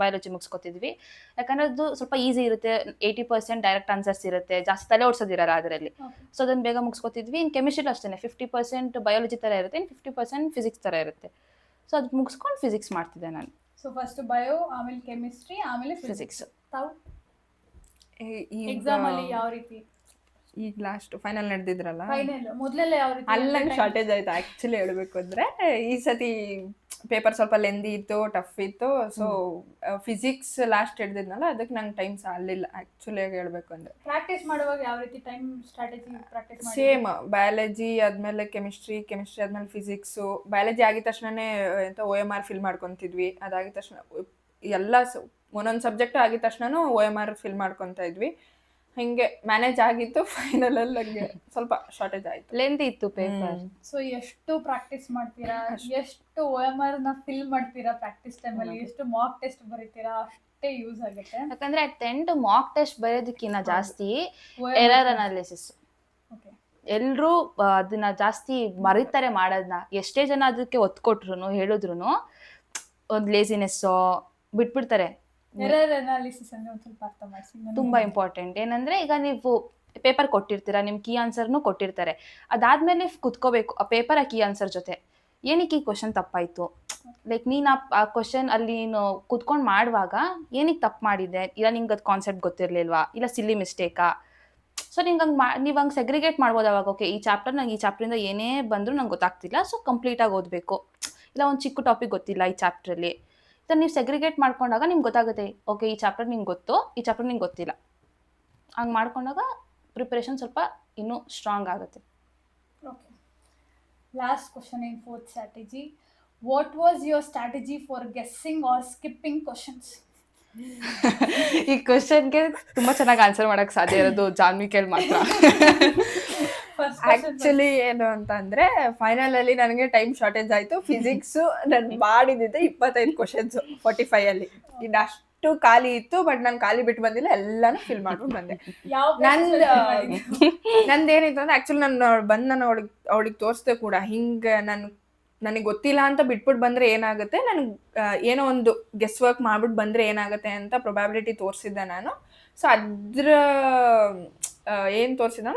ಬಯಾಲಜಿ ಮುಗಿಸ್ಕೊತಿದ್ವಿ, ಯಾಕಂದ್ರೆ ಅದು ಸ್ವಲ್ಪ ಈಸಿ ಇರುತ್ತೆ. 80% ಡೈರೆಕ್ಟ್ ಆನ್ಸರ್ಸ್ ಇರುತ್ತೆ, ಜಾಸ್ತಿ ತಲೆ ಓಡಿಸೋದಿರಲ್ಲ ಅದರಲ್ಲಿ. ಸೊ ಅದನ್ನು ಬೇಗ ಮುಗಿಸ್ಕೊತಿದ್ವಿ. ಇನ್ನು ಕೆಮಿಸ್ಟ್ರಿ ಅಷ್ಟೇ 50% ಬಯಾಲಜಿ ಥರ ಇರುತ್ತೆ, ಇನ್ನು 50% ಫಿಸಿಕ್ಸ್ ಥರ ಇರುತ್ತೆ. ಸೊ ಅದು ಮುಗಿಸ್ಕೊಂಡು ಫಿಸಿಕ್ಸ್ ಮಾಡ್ತಿದ್ದೆ ನಾನು. ಸೊ ಫಸ್ಟ್ ಬಯೋ, ಆಮೇಲೆ ಕೆಮಿಸ್ಟ್ರಿ, ಆಮೇಲೆ ಫಿಸಿಕ್ಸ್. ತಾವು ಎಕ್ಸಾಮ್ ಅಲ್ಲಿ ಯಾವ ರೀತಿ? ಈಗ ಲಾಸ್ಟ್ ಫೈನಲ್ ನಡೆದಿದ್ರಲ್ಲ, ಫೈನಲ್ ಮೊದಲೆಲ್ಲ ಯಾವ ರೀತಿ? ಅಲ್ಲಿ ಶಾರ್ಟೇಜ್ ಆಯ್ತು ಆಕ್ಚುಲಿ ಹೇಳ್ಬೇಕು ಅಂದ್ರೆ. ಈ ಸತಿ ಪೇಪರ್ ಸ್ವಲ್ಪ ಲೆಂದಿ ಇತ್ತು, ಟಫ್ ಇತ್ತು. ಸೊ ಫಿಸಿಕ್ಸ್ ಲಾಸ್ಟ್ ಹಿಡ್ದಿದ್ನಲ್ಲ, ಅದಕ್ಕೆ ನಂಗೆ ಟೈಮ್ ಸಾಲಿಲ್ಲ ಆಕ್ಚುಲಿ ಹೇಳ್ಬೇಕು ಅಂದ್ರೆ. ಪ್ರಾಕ್ಟೀಸ್ ಮಾಡುವಾಗ ಯಾವ ರೀತಿ ಟೈಮ್ ಸ್ಟ್ರಾಟಜಿ ಪ್ರಾಕ್ಟೀಸ್ ಮಾಡಿ? ಸೇಮ್ ಬಯಾಲಜಿ ಆದ್ಮೇಲೆ ಕೆಮಿಸ್ಟ್ರಿ ಆದ್ಮೇಲೆ ಫಿಸಿಕ್ಸು. ಬಯಾಲಜಿ ಆಗಿದ ತಕ್ಷಣನೇ ಎಂತ OMR ಫಿಲ್ ಮಾಡ್ಕೊತಿದ್ವಿ. ಅದಾಗಿದ ತಕ್ಷಣ ಎಲ್ಲ ಒಂದೊಂದು ಸಬ್ಜೆಕ್ಟ್ ಆಗಿದ ತಕ್ಷಣನೂ OMR ಫಿಲ್ ಮಾಡ್ಕೊತಾ ಇದ್ವಿ. ಹಿಂಗೆ ಮ್ಯಾನೇಜ್ ಆಗಿತ್ತು. ಫೈನಲ್ ಅಲ್ಲಿ ನಂಗೆ ಸ್ವಲ್ಪ ಶಾರ್ಟೇಜ್ ಆಯ್ತು, ಲೆಂತ್ ಇತ್ತು ಪೇಪರ್. ಸೊ ಎಷ್ಟು ಪ್ರಾಕ್ಟೀಸ್ ಮಾಡ್ತೀರಾ? ಎಷ್ಟು OMR ನ ಫಿಲ್ ಮಾಡ್ತೀರಾ ಪ್ರಾಕ್ಟೀಸ್ ಟೈಮಲ್ಲಿ? ಎಷ್ಟು ಮಾಕ್ ಟೆಸ್ಟ್ ಬರೀತೀರಾ? ಅಷ್ಟೇ ಯೂಸ್ ಆಗುತ್ತೆ. ಯಾಕಂದ್ರೆ at the end mock test ಬರೆಯೋದಕ್ಕಿಂತ ಜಾಸ್ತಿ ಎರರ್ ಅನಾಲಿಸಿಸ್. ಎಲ್ರೂ ಅದನ್ನ ಜಾಸ್ತಿ ಮರಿತಾರೆ ಮಾಡೋದನ್ನ. ಎಷ್ಟೇ ಜನ ಅದಕ್ಕೆ ಒತ್ತು ಕೊಟ್ರು ಹೇಳಿದ್ರು ಒಂದು ಲೇಸಿನೆಸ್ಸೋ ಬಿಟ್ಬಿಡ್ತಾರೆ. ಎರರ್ ಅನಾಲಿಸಿಸ್ ಅಂದ್ರೆ ಒಂದು ಸ್ವಲ್ಪ ಅರ್ಥ ಮಾಡಿಸಿ. ತುಂಬಾ ಇಂಪಾರ್ಟೆಂಟ್. ಏನಂದ್ರೆ ಈಗ ನೀವು ಪೇಪರ್ ಕೊಟ್ಟಿರ್ತೀರಾ, ನಿಮ್ ಕೀ ಆನ್ಸರ್ನು ಕೊಟ್ಟಿರ್ತಾರೆ, ಅದಾದ್ಮೇಲೆ ನೀವು ಕುತ್ಕೋಬೇಕು ಆ ಪೇಪರ್ ಆ ಕೀ ಆನ್ಸರ್ ಜೊತೆ. ಏನಕ್ಕೆ ಈ ಕ್ವಶನ್ ತಪ್ಪಾಯ್ತು, ಲೈಕ್ ನೀನು ಆ ಕ್ವಶನ್ ಅಲ್ಲಿ ನೀನು ಕುತ್ಕೊಂಡು ಮಾಡುವಾಗ ಏನಕ್ಕೆ ತಪ್ಪು ಮಾಡಿದೆ, ಇಲ್ಲ ನಿಂಗೆ ಅದು ಕಾನ್ಸೆಪ್ಟ್ ಗೊತ್ತಿರಲಿಲ್ವಾ, ಇಲ್ಲ ಸಿಲ್ಲಿ ಮಿಸ್ಟೇಕಾ. ಸೊ ನೀವು ಹಂಗೆ ಸೆಗ್ರಿಗೇಟ್ ಮಾಡ್ಬೋದು ಅವಾಗ. ಓಕೆ, ಈ ಚಾಪ್ಟರ್ ನಂಗೆ ಈ ಚಾಪ್ಟ್ರಿಂದ ಏನೇ ಬಂದರೂ ನಂಗೆ ಗೊತ್ತಾಗ್ತಿಲ್ಲ, ಸೊ ಕಂಪ್ಲೀಟಾಗಿ ಓದಬೇಕು. ಇಲ್ಲ ಒಂದು ಚಿಕ್ಕ ಟಾಪಿಕ್ ಗೊತ್ತಿಲ್ಲ ಈ ಚಾಪ್ಟ್ರಲ್ಲಿ, ಇದನ್ನು ನೀವು ಸೆಗ್ರಿಗೇಟ್ ಮಾಡ್ಕೊಂಡಾಗ ನಿಮ್ಗೆ ಗೊತ್ತಾಗುತ್ತೆ. ಓಕೆ, ಈ ಚಾಪ್ಟರ್ ನಿಂಗೆ ಗೊತ್ತು, ಈ ಚಾಪ್ಟರ್ ನಿಂಗೆ ಗೊತ್ತಿಲ್ಲ. ಹಂಗೆ ಮಾಡ್ಕೊಂಡಾಗ ಪ್ರಿಪರೇಷನ್ ಸ್ವಲ್ಪ ಇನ್ನೂ ಸ್ಟ್ರಾಂಗ್ ಆಗುತ್ತೆ. Okay, last question in 4th strategy. What was your strategy for guessing or skipping questions? ಈ ಕ್ವಶನ್ಗೆ ತುಂಬ ಚೆನ್ನಾಗಿ ಆನ್ಸರ್ ಮಾಡೋಕ್ಕೆ ಸಾಧ್ಯ ಇರೋದು ಜಾನ್ವಿ ಕೇಳಿ ಮಾತ್ರ. ಆಕ್ಚುಲಿ ಏನು ಅಂತ ಅಂದ್ರೆ, ಫೈನಲ್ ಅಲ್ಲಿ ನನಗೆ ಟೈಮ್ ಶಾರ್ಟೇಜ್ ಆಯ್ತು. ಫಿಸಿಕ್ಸ್ ನಾನು ಮಾಡಿದ್ದೆ 25 ಕ್ವಶನ್ಸ್ 45 ಅಲ್ಲಿ. ಇನ್ನಷ್ಟು ಖಾಲಿ ಇತ್ತು, ಬಟ್ ನಾನು ಖಾಲಿ ಬಿಟ್ಟು ಬಂದಿಲ್ಲ, ಎಲ್ಲಾನು ಫಿಲ್ ಮಾಡ್ಕೊಂಡು ಬಂದೆ. ನಂದೇನಿತ್ತು ಅಂದ್ರೆ, ಆಕ್ಚುಲಿ ನಾನು ಅವಳಿಗೆ ತೋರಿಸ್ದೆ ಕೂಡ. ಹಿಂಗೆ ನನಗೆ ಗೊತ್ತಿಲ್ಲ ಅಂತ ಬಿಟ್ಬಿಟ್ಟು ಬಂದ್ರೆ ಏನಾಗುತ್ತೆ, ನನಗೆ ಏನೋ ಒಂದು ಗೆಸ್ ವರ್ಕ್ ಮಾಡ್ಬಿಟ್ಟು ಬಂದ್ರೆ ಏನಾಗುತ್ತೆ ಅಂತ ಪ್ರೊಬ್ಯಾಬಿಲಿಟಿ ತೋರಿಸಿದ್ದೆ ನಾನು. ಸೊ ಅದ್ರ ಏನು ತೋರಿಸಿದ,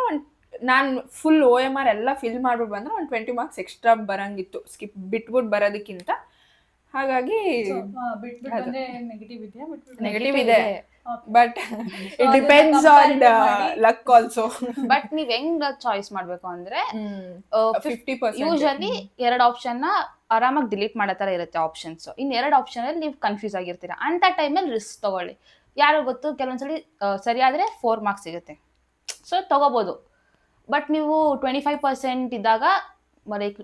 ನಾನು ಫುಲ್ OMR ಎಲ್ಲ ಫಿಲ್ ಮಾಡ್ಬಿಟ್ಟು ಬಂದ್ರೆ ಒಂದು 20 ಮಾರ್ಕ್ಸ್ ಎಕ್ಸ್ಟ್ರಾ ಬರಂಗಿತ್ತು, ಬಿಟ್ಬಿಟ್ಟು ಬರೋದಕ್ಕಿಂತ. ಹಾಗಾಗಿ ನೆಗೆಟಿವ್ ಇದೆ, but it depends on luck also. But ನೀವ್ ಹೆಂಗ್ ಚಾಯ್ಸ್ ಮಾಡ್ಬೇಕು ಅಂದ್ರೆ, 50% ಯೂಶಲಿ 2 ಆಪ್ಷನ್ ಆರಾಮಾಗಿ ಡಿಲೀಟ್ ಮಾಡೋ ತರ ಇರುತ್ತೆ ಆಪ್ಷನ್ಸ್. ಇನ್ 2 ಆಪ್ಷನ್ ಅಲ್ಲಿ ನೀವು ಕನ್ಫ್ಯೂಸ್ ಆಗಿರ್ತೀರಾ. ಅಂತ ಟೈಮಲ್ಲಿ ರಿಸ್ಕ್ ತಗೊಳ್ಳಿ. ಯಾರು ಗೊತ್ತು, ಕೆಲವೊಂದ್ಸಲಿ ಸರಿಯಾದ್ರೆ 4 ಮಾರ್ಕ್ಸ್ ಸಿಗುತ್ತೆ, ಸೊ ತಗೋಬಹುದು. ಬಟ್ ನೀವು 25% ಇದ್ದಾಗ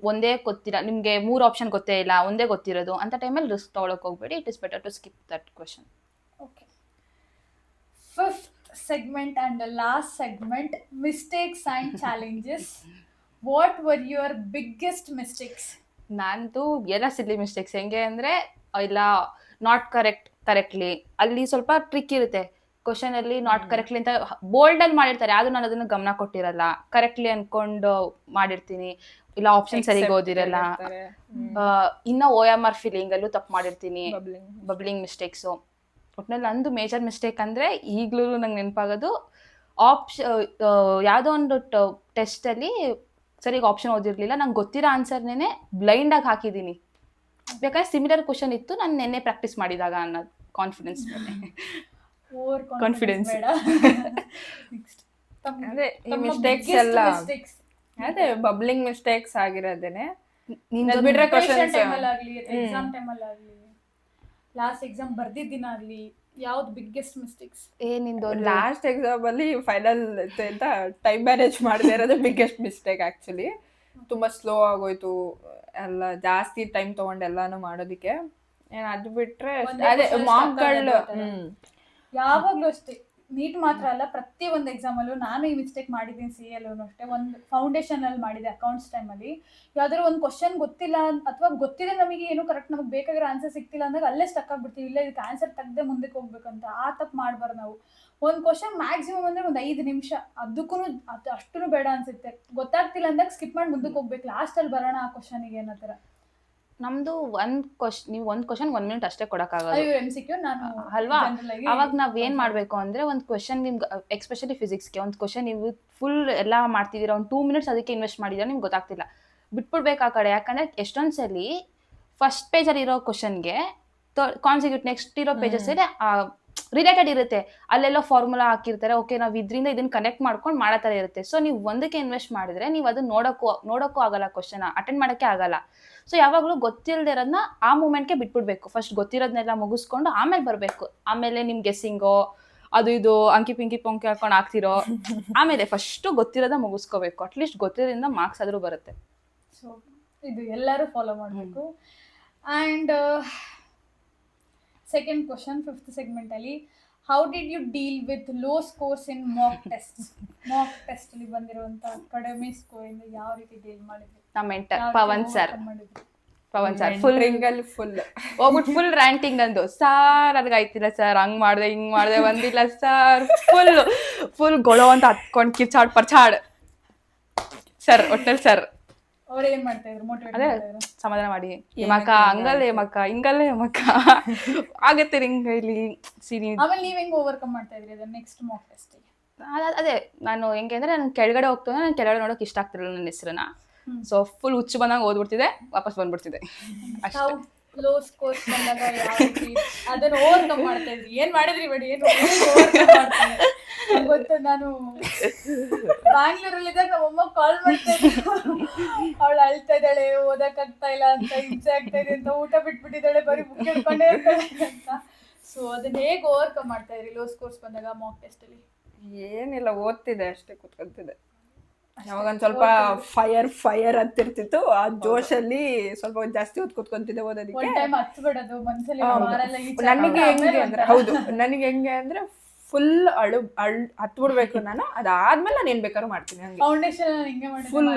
ಒಂದೇ ಗೊತ್ತಿಲ್ಲ, ನಿಮ್ಗೆ 3 ಆಪ್ಷನ್ ಗೊತ್ತೇ ಇಲ್ಲ, ಒಂದೇ ಗೊತ್ತಿರೋದು, ಅಂತ ಟೈಮಲ್ಲಿ ರಿಸ್ಕ್ ತಗೊಳಕ್ ಹೋಗ್ಬೇಡಿ. It is better to skip that question. Okay, 5th segment and the last segment, mistakes and challenges. What were your biggest mistakes? ನಂದು ಎಲ್ಲ ಸಿಲ್ಲಿ ಮಿಸ್ಟೇಕ್ಸ್. ಹೆಂಗೆ ಅಂದರೆ ಇಲ್ಲ ನಾಟ್ ಕರೆಕ್ಟ್ಲಿ ಅಲ್ಲಿ ಸ್ವಲ್ಪ ಟ್ರಿಕ್ ಇರುತ್ತೆ. ಕ್ವಶನ್ ಅಲ್ಲಿ ನಾಟ್ ಕರೆಕ್ಟ್ಲಿ ಅಂತ ಬೋಲ್ಡಲ್ಲಿ ಮಾಡಿರ್ತಾರೆ, ಆದ್ರೂ ನಾನು ಅದನ್ನು ಗಮನ ಕೊಟ್ಟಿರಲ್ಲ. ಕರೆಕ್ಟ್ಲಿ ಅನ್ಕೊಂಡು ಮಾಡಿರ್ತೀನಿ, ಇಲ್ಲ ಆಪ್ಷನ್ ಸರಿಯಾಗಿ ಓದಿರಲ್ಲ. ಇನ್ನು OMR ಫಿಲ್ಲಿಂಗ್ ಅಲ್ಲೂ ತಪ್ಪು ಮಾಡಿರ್ತೀನಿ, ಬಬ್ಲಿಂಗ್ ಮಿಸ್ಟೇಕ್ಸು. ಒಟ್ನಲ್ಲಿ ನಂದು ಮೇಜರ್ ಮಿಸ್ಟೇಕ್ ಅಂದರೆ ಈಗಲೂ ನಂಗೆ ನೆನಪಾಗೋದು, ಯಾವುದೋ ಒಂದು ಟೆಸ್ಟಲ್ಲಿ ಸರಿಯಾಗಿ ಆಪ್ಷನ್ ಓದಿರಲಿಲ್ಲ, ನಂಗೆ ಗೊತ್ತಿರೋ ಆನ್ಸರ್ನೇ ಬ್ಲೈಂಡಾಗಿ ಹಾಕಿದ್ದೀನಿ. ಬೇಕಾದ್ರೆ ಸಿಮಿಲರ್ ಕ್ವಶನ್ ಇತ್ತು, ನಾನು ನೆನ್ನೆ ಪ್ರಾಕ್ಟೀಸ್ ಮಾಡಿದಾಗ ಅನ್ನೋದು ಕಾನ್ಫಿಡೆನ್ಸ್ ಕಾನ್ಫಿಡೆನ್ಸ್. ಅದೇ ಈ ಮಿಸ್ಟೇಕ್ಸ್ ಎಲ್ಲ ಅದೇ ಬಬ್ಲಿಂಗ್ ಮಿಸ್ಟೇಕ್ಸ್ ಆಗಿರೋದೇನೆ. ಬಿಟ್ರೆ ಕ್ವಶನ್ಸ್ ಎಕ್ಸಾಮ್ ಟೈಮಲ್ಲಿ ಆಗಲಿ, ಲಾಸ್ಟ್ ಎಕ್ಸಾಮ್ ಬರ್ದಿದ್ದಿನ ಆಗಲಿ, ಯಾವ್ದು ಬಿಗ್ಗೆಸ್ಟ್ ಮಿಸ್ಟೇಕ್ಸ್? ಏನಿಂದು ಲಾಸ್ಟ್ ಎಕ್ಸಾಮ್ ಅಲ್ಲಿ ಫೈನಲ್ ಅಂತ ಟೈಮ್ ಮ್ಯಾನೇಜ್ ಮಾಡದೇ ಇರೋದೇ ಬಿಗ್ಗೆಸ್ಟ್ ಮಿಸ್ಟೇಕ್ ಆಕ್ಚುಲಿ. ತುಂಬಾ ಸ್ಲೋ ಆಗೋಯ್ತು ಎಲ್ಲ, ಜಾಸ್ತಿ ಟೈಮ್ ತಗೊಂಡು ಎಲ್ಲಾನು ಮಾಡೋದಿಕ್ಕೆ. ಅದು ಬಿಟ್ರೆ ಅದೇ ಮಾರ್ಕ್ಗಳು ಯಾವಾಗ್ಲೂ ಅಷ್ಟೇ, ನೀಟ್ ಮಾತ್ರ ಅಲ್ಲ, ಪ್ರತಿ ಒಂದು ಎಕ್ಸಾಮಲ್ಲೂ ನಾನು ಈ ಮಿಸ್ಟೇಕ್ ಮಾಡಿದ್ದೀನಿ. CA ಅಷ್ಟೇ, ಒಂದು ಫೌಂಡೇಶನ್ ಅಲ್ಲಿ ಮಾಡಿದೆ ಅಕೌಂಟ್ಸ್ ಟೈಮಲ್ಲಿ. ಯಾವ್ದಾದ್ರು ಒಂದು ಕ್ವಶನ್ ಗೊತ್ತಿಲ್ಲ ಅಥವಾ ಗೊತ್ತಿದೆ ನಮಗೆ ಏನು ಕರೆಕ್ಟ್ ನಮಗೆ ಬೇಕಾಗಿರೋ ಆನ್ಸರ್ ಸಿಕ್ತಿಲ್ಲ ಅಂದಾಗ ಅಲ್ಲೇ ಸ್ಟಕ್ ಆಗ್ಬಿಡ್ತೀವಿ, ಇಲ್ಲ ಇದಕ್ಕೆ ಆನ್ಸರ್ ತೆಗ್ದೆ ಮುಂದಕ್ಕೆ ಹೋಗ್ಬೇಕಂತ. ಆ ತಪ್ಪು ಮಾಡಬಾರ್ದು ನಾವು. ಒಂದು ಕ್ವಶನ್ ಮ್ಯಾಕ್ಸಿಮಮ್ ಅಂದ್ರೆ ಒಂದು 5 ನಿಮಿಷ, ಅದಕ್ಕೂ ಅಷ್ಟು ಬೇಡ ಅನ್ಸುತ್ತೆ. ಗೊತ್ತಾಗ್ತಿಲ್ಲ ಅಂದಾಗ ಸ್ಕಿಪ್ ಮಾಡಿ ಮುಂದಕ್ಕೆ ಹೋಗ್ಬೇಕು, ಲಾಸ್ಟಲ್ಲಿ ಬರೋಣ ಆ ಕ್ವಶನಿಗೆ ಅನ್ನೋ ಥರ. ನಮ್ದು ನೀವು ಒಂದು ಕ್ವಶನ್ 1 ಮಿನಿಟ್ ಅಷ್ಟೇ ಕೊಡೋಕ್ಕಾಗೋದು MCQ ನಾನು ಅಲ್ವಾ. ಅವಾಗ ನಾವ್ ಏನ್ ಮಾಡ್ಬೇಕು ಅಂದ್ರೆ, ಒಂದು ಕ್ವಶನ್ ನಿಮ್ಗೆ ಎಕ್ಸ್ಪೆಷಲಿ ಫಿಸಿಕ್ಸ್ಗೆ ಒಂದು ಕ್ವಶನ್ ನೀವು ಫುಲ್ ಎಲ್ಲ ಮಾಡ್ತಿದ್ದೀರಾ, ಒಂದು 2 ಮಿನಿಟ್ಸ್ ಅದಕ್ಕೆ ಇನ್ವೆಸ್ಟ್ ಮಾಡಿದ್ರೆ ನಿಮ್ಗೆ ಗೊತ್ತಾಗ್ತಿಲ್ಲ, ಬಿಟ್ಬಿಡ್ಬೇಕು ಆ ಕಡೆ. ಯಾಕಂದ್ರೆ ಎಷ್ಟೊಂದು ಸಲ ಫಸ್ಟ್ ಪೇಜಲ್ಲಿ ಇರೋ ಕ್ವಶನ್ಗೆ ಕಾನ್ಸಿಕ್ಯೂಟ್ ನೆಕ್ಸ್ಟ್ ಇರೋ ಪೇಜಸ್ ರಿಲೇಟೆಡ್ ಇರುತ್ತೆ, ಅಲ್ಲೆಲ್ಲೋ ಫಾರ್ಮುಲಾ ಹಾಕಿರ್ತಾರೆ. ಓಕೆ, ನಾವು ಇದರಿಂದ ಇದನ್ನ ಕನೆಕ್ಟ್ ಮಾಡ್ಕೊಂಡು ಮಾಡೋ ಥರ ಇರುತ್ತೆ. ಸೊ ನೀವು ಒಂದಕ್ಕೆ ಇನ್ವೆಸ್ಟ್ ಮಾಡಿದ್ರೆ ನೀವು ಅದನ್ನ ನೋಡೋಕ್ಕೂ ಆಗಲ್ಲ, ಕ್ವಶನ್ ಅಟೆಂಡ್ ಮಾಡೋಕ್ಕೆ ಆಗಲ್ಲ. ಸೊ ಯಾವಾಗಲೂ ಗೊತ್ತಿಲ್ಲದೆ ಇರೋದನ್ನ ಆ ಮೂಮೆಂಟ್ಗೆ ಬಿಟ್ಬಿಡ್ಬೇಕು. ಫಸ್ಟ್ ಗೊತ್ತಿರೋದನ್ನೆಲ್ಲ ಮುಗಿಸ್ಕೊಂಡು ಆಮೇಲೆ ಬರಬೇಕು. ಆಮೇಲೆ ನಿಮ್ ಗೆಸ್ಸಿಂಗೋ ಅದು ಇದು ಅಂಕಿ ಪಿಂಕಿ ಪೊಂಕಿ ಹಾಕೊಂಡು ಆಗ್ತಿರೋ, ಆಮೇಲೆ ಫಸ್ಟು ಗೊತ್ತಿರೋದ ಮುಗಿಸ್ಕೋಬೇಕು. ಅಟ್ಲೀಸ್ಟ್ ಗೊತ್ತಿರೋದ್ರಿಂದ ಮಾರ್ಕ್ಸ್ ಆದರೂ ಬರುತ್ತೆ. ಸೊ ಇದು ಎಲ್ಲರೂ ಫಾಲೋ ಮಾಡಬೇಕು. And second question 5th segment ಅಲ್ಲಿ, how did you deal with low scores in mock test? Mock test ಅಲ್ಲಿ ಬಂದಿರುವಂತ ಕಡಿಮೆ ಸ್ಕೋರ್ ಇಂದ ಯಾವ ರೀತಿ ಡೀಲ್ ಮಾಡಿದ್ರಿ? ನಮ್ಮ ಮೆಂಟರ್ ಪವನ್ ಸರ್ ಫುಲ್ ಹೋಗ್ಬಿಟ್ಟು ಫುಲ್ ರ್ಯಾಂಟಿಂಗ್ ಅಂದು, ಸಾರ್ ನನಗೆ ಆಯ್ತಿಲ್ಲ ಸರ್, ಹಂಗ್ ಮಾಡ್ದೆ ಹಿಂಗ್ ಮಾಡ್ದೆ ಬಂದಿಲ್ಲ ಸರ್, ಫುಲ್ ಗೊಳೋ ಅಂತ ಹತ್ಕೊಂಡು ಕಿರ್ಚಾಡ್ ಪರ್ಚಾಡ್ ಸರ್. ಒಟ್ಟಲ್ಲಿ ಸರ್ ಅವ್ರು ಏನ್ ಮಾಡ್ತಾ ಇದ್ರು? ಮೋಟಿವೇಟ್ ಅದೇ ಮಾಡ್ತಾ ಇದ್ರು, ಸಮಾಧಾನ ಮಾಡಿ, ಮಕ್ಕ ಹಂಗಲ್ಲೇ ಮಕ್ಕ ಹಿಂಗಲ್ಲೇ ಮಕ್ಕ ಆಗತ್ತೆ ಹಿಂಗ ಇಲ್ಲಿ ಸೀನಿ. ಆಮೇಲೆ ನೀವ್ ಹೆಂಗ್ ಓವರ್ಕಮ್ ಮಾಡ್ತಾ ಇದ್ರಿ ಅದನ್ನ ನೆಕ್ಸ್ಟ್ ಮಾಕ್ ಟೆಸ್ಟ್? ಅದೇ ನಾನು ಹೆಂಗೆ ಅಂದ್ರೆ, ನಾನು ಕೆಳಗಡೆ ಹೋಗ್ತೇನೆ, ನಾನು ಕೆಳಗಡೆ ನೋಡೋಕೆ ಇಷ್ಟ ಆಗ್ತಿರಲಿಲ್ಲ ನನ್ನ ಹೆಸರನ್ನ. ಸೊ ಫುಲ್ ಹುಚ್ಚು ಬಂದಂಗ ಓದ್ಬಿಡ್ತಿದೆ, ವಾಪಸ್ ಬಂದ್ಬಿಡ್ತಿದೆ ಅಷ್ಟೇ. ಲೋ ಸ್ಕೋರ್ಸ್ ಬಂದಾಗ ಯಾವ ರೀತಿ ಅದನ್ನ ಓವರ್ಕಮ್ ಮಾಡ್ತಾ ಇದ್ರಿ? ಏನ್ ಮಾಡಿದ್ರಿ ಬೇಡಿ, ಏನು ಗೊತ್ತು, ನಾನು ಬ್ಯಾಂಗ್ಳೂರಲ್ಲಿದ್ದಾಗ ನಮ್ಮಮ್ಮ ಕಾಲ್ ಮಾಡ್ತಾ ಇದ್ರು, ಅವಳು ಅಳ್ತಾ ಇದ್ದಾಳೆ, ಓದಕ್ ಆಗ್ತಾ ಇಲ್ಲ ಅಂತ, ಹಿಂಸೆ ಆಗ್ತಾ ಇದೆ ಅಂತ, ಊಟ ಬಿಟ್ಬಿಟ್ಟಿದ್ದಾಳೆ, ಬರೀ ಬುಕ್ ಹಿಡ್ಕೊಂಡೇ ಇರ್ತಾಳೆ ಅಂತ. ಸೊ ಅದನ್ನ ಹೇಗೆ ಓವರ್ಕಮ್ ಮಾಡ್ತಾ ಇದ್ರಿ ಲೋ ಸ್ಕೋರ್ಸ್ ಬಂದಾಗ ಮಾಕ್ ಟೆಸ್ಟ್ ಅಲ್ಲಿ? ಏನಿಲ್ಲ, ಓದ್ತಿದೆ ಅಷ್ಟೇ, ಕುತ್ಕೊಂತಿದೆ. ಯಾವಾಗೊಂದು ಸ್ವಲ್ಪ ಫೈರ್ ಹತ್ತಿರ್ತಿತ್ತು, ಆ ಜೋಶಲ್ಲಿ ಸ್ವಲ್ಪ ಜಾಸ್ತಿ ಹೊತ್ತು ಕುತ್ಕೊಂತಿದ್ದೆ ಓದೋದಕ್ಕೆ. ನನಗೆ ಹೆಂಗೆ ಅಂದ್ರೆ, ಹೌದು, ನನಗೆ ಹೆಂಗೆ ಅಂದ್ರೆ ಫುಲ್ ಹತ್ಬಿಡ್ಬೇಕು ನಾನು, ಅದಾದ್ಮೇಲೆ ನಾನು ಏನ್ ಬೇಕಾದ್ರೂ ಮಾಡ್ತೀನಿ. ಹಂಗೆ ಫುಲ್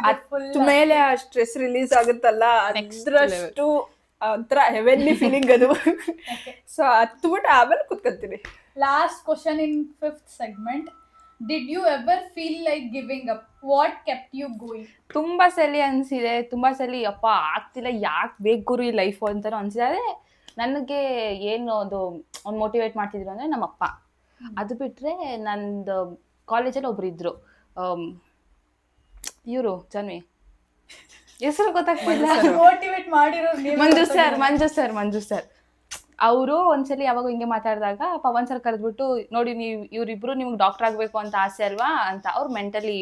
ಹತ್ತು ಮೇಲೆ ಆ ಸ್ಟ್ರೆಸ್ ರಿಲೀಸ್ ಆಗುತ್ತಲ್ಲ, ಅದ್ರಷ್ಟು ಒಂಥರ ಹೆವೆನ್ಲಿ ಫೀಲಿಂಗ್ ಅದು. ಸೊ ಹತ್ಬಿಟ್ಟು ಆಮೇಲೆ ಕುತ್ಕೊಂತೀನಿ. Last question in 5th segment, did you ever feel like giving up? What kept you going? ತುಂಬಾ ಸಲ ಅನ್ಸಿದೆ, ತುಂಬಾ ಸಲ ಅಪ್ಪ ಆಗ್ತಿಲ್ಲ, ಯಾಕೆ ಬೇಕು ಗುರು ಈ ಲೈಫು ಅಂತಾನು ಅನ್ಸಿದೆ. ಅದೇ ನನಗೆ ಏನು ಅದು ಒಂದು ಮೋಟಿವೇಟ್ ಮಾಡ್ತಿದ್ರು ಅಂದರೆ ನಮ್ಮಪ್ಪ. ಅದು ಬಿಟ್ಟರೆ ನಂದು ಕಾಲೇಜಲ್ಲಿ ಒಬ್ರು ಇದ್ರು, ಇವರು ಜನ್ವಿ ಹೆಸರು ಗೊತ್ತಾಗ್ತಿಲ್ಲ, ಮೋಟಿವೇಟ್ ಮಾಡಿರೋ ಮಂಜು ಸರ್. ಅವರು ಒಂದ್ಸಲಿ ಯಾವಾಗ ಹಿಂಗೆ ಮಾತಾಡಿದಾಗ ಪವನ್ ಸರ್ ಕರೆದ್ಬಿಟ್ಟು, ನೋಡಿ ನೀವು ಇವರಿಬ್ರು ನಿಮ್ಗೆ ಡಾಕ್ಟರ್ ಆಗಬೇಕು ಅಂತ ಆಸೆ ಅಲ್ವಾ ಅಂತ. ಅವ್ರು ಮೆಂಟಲಿ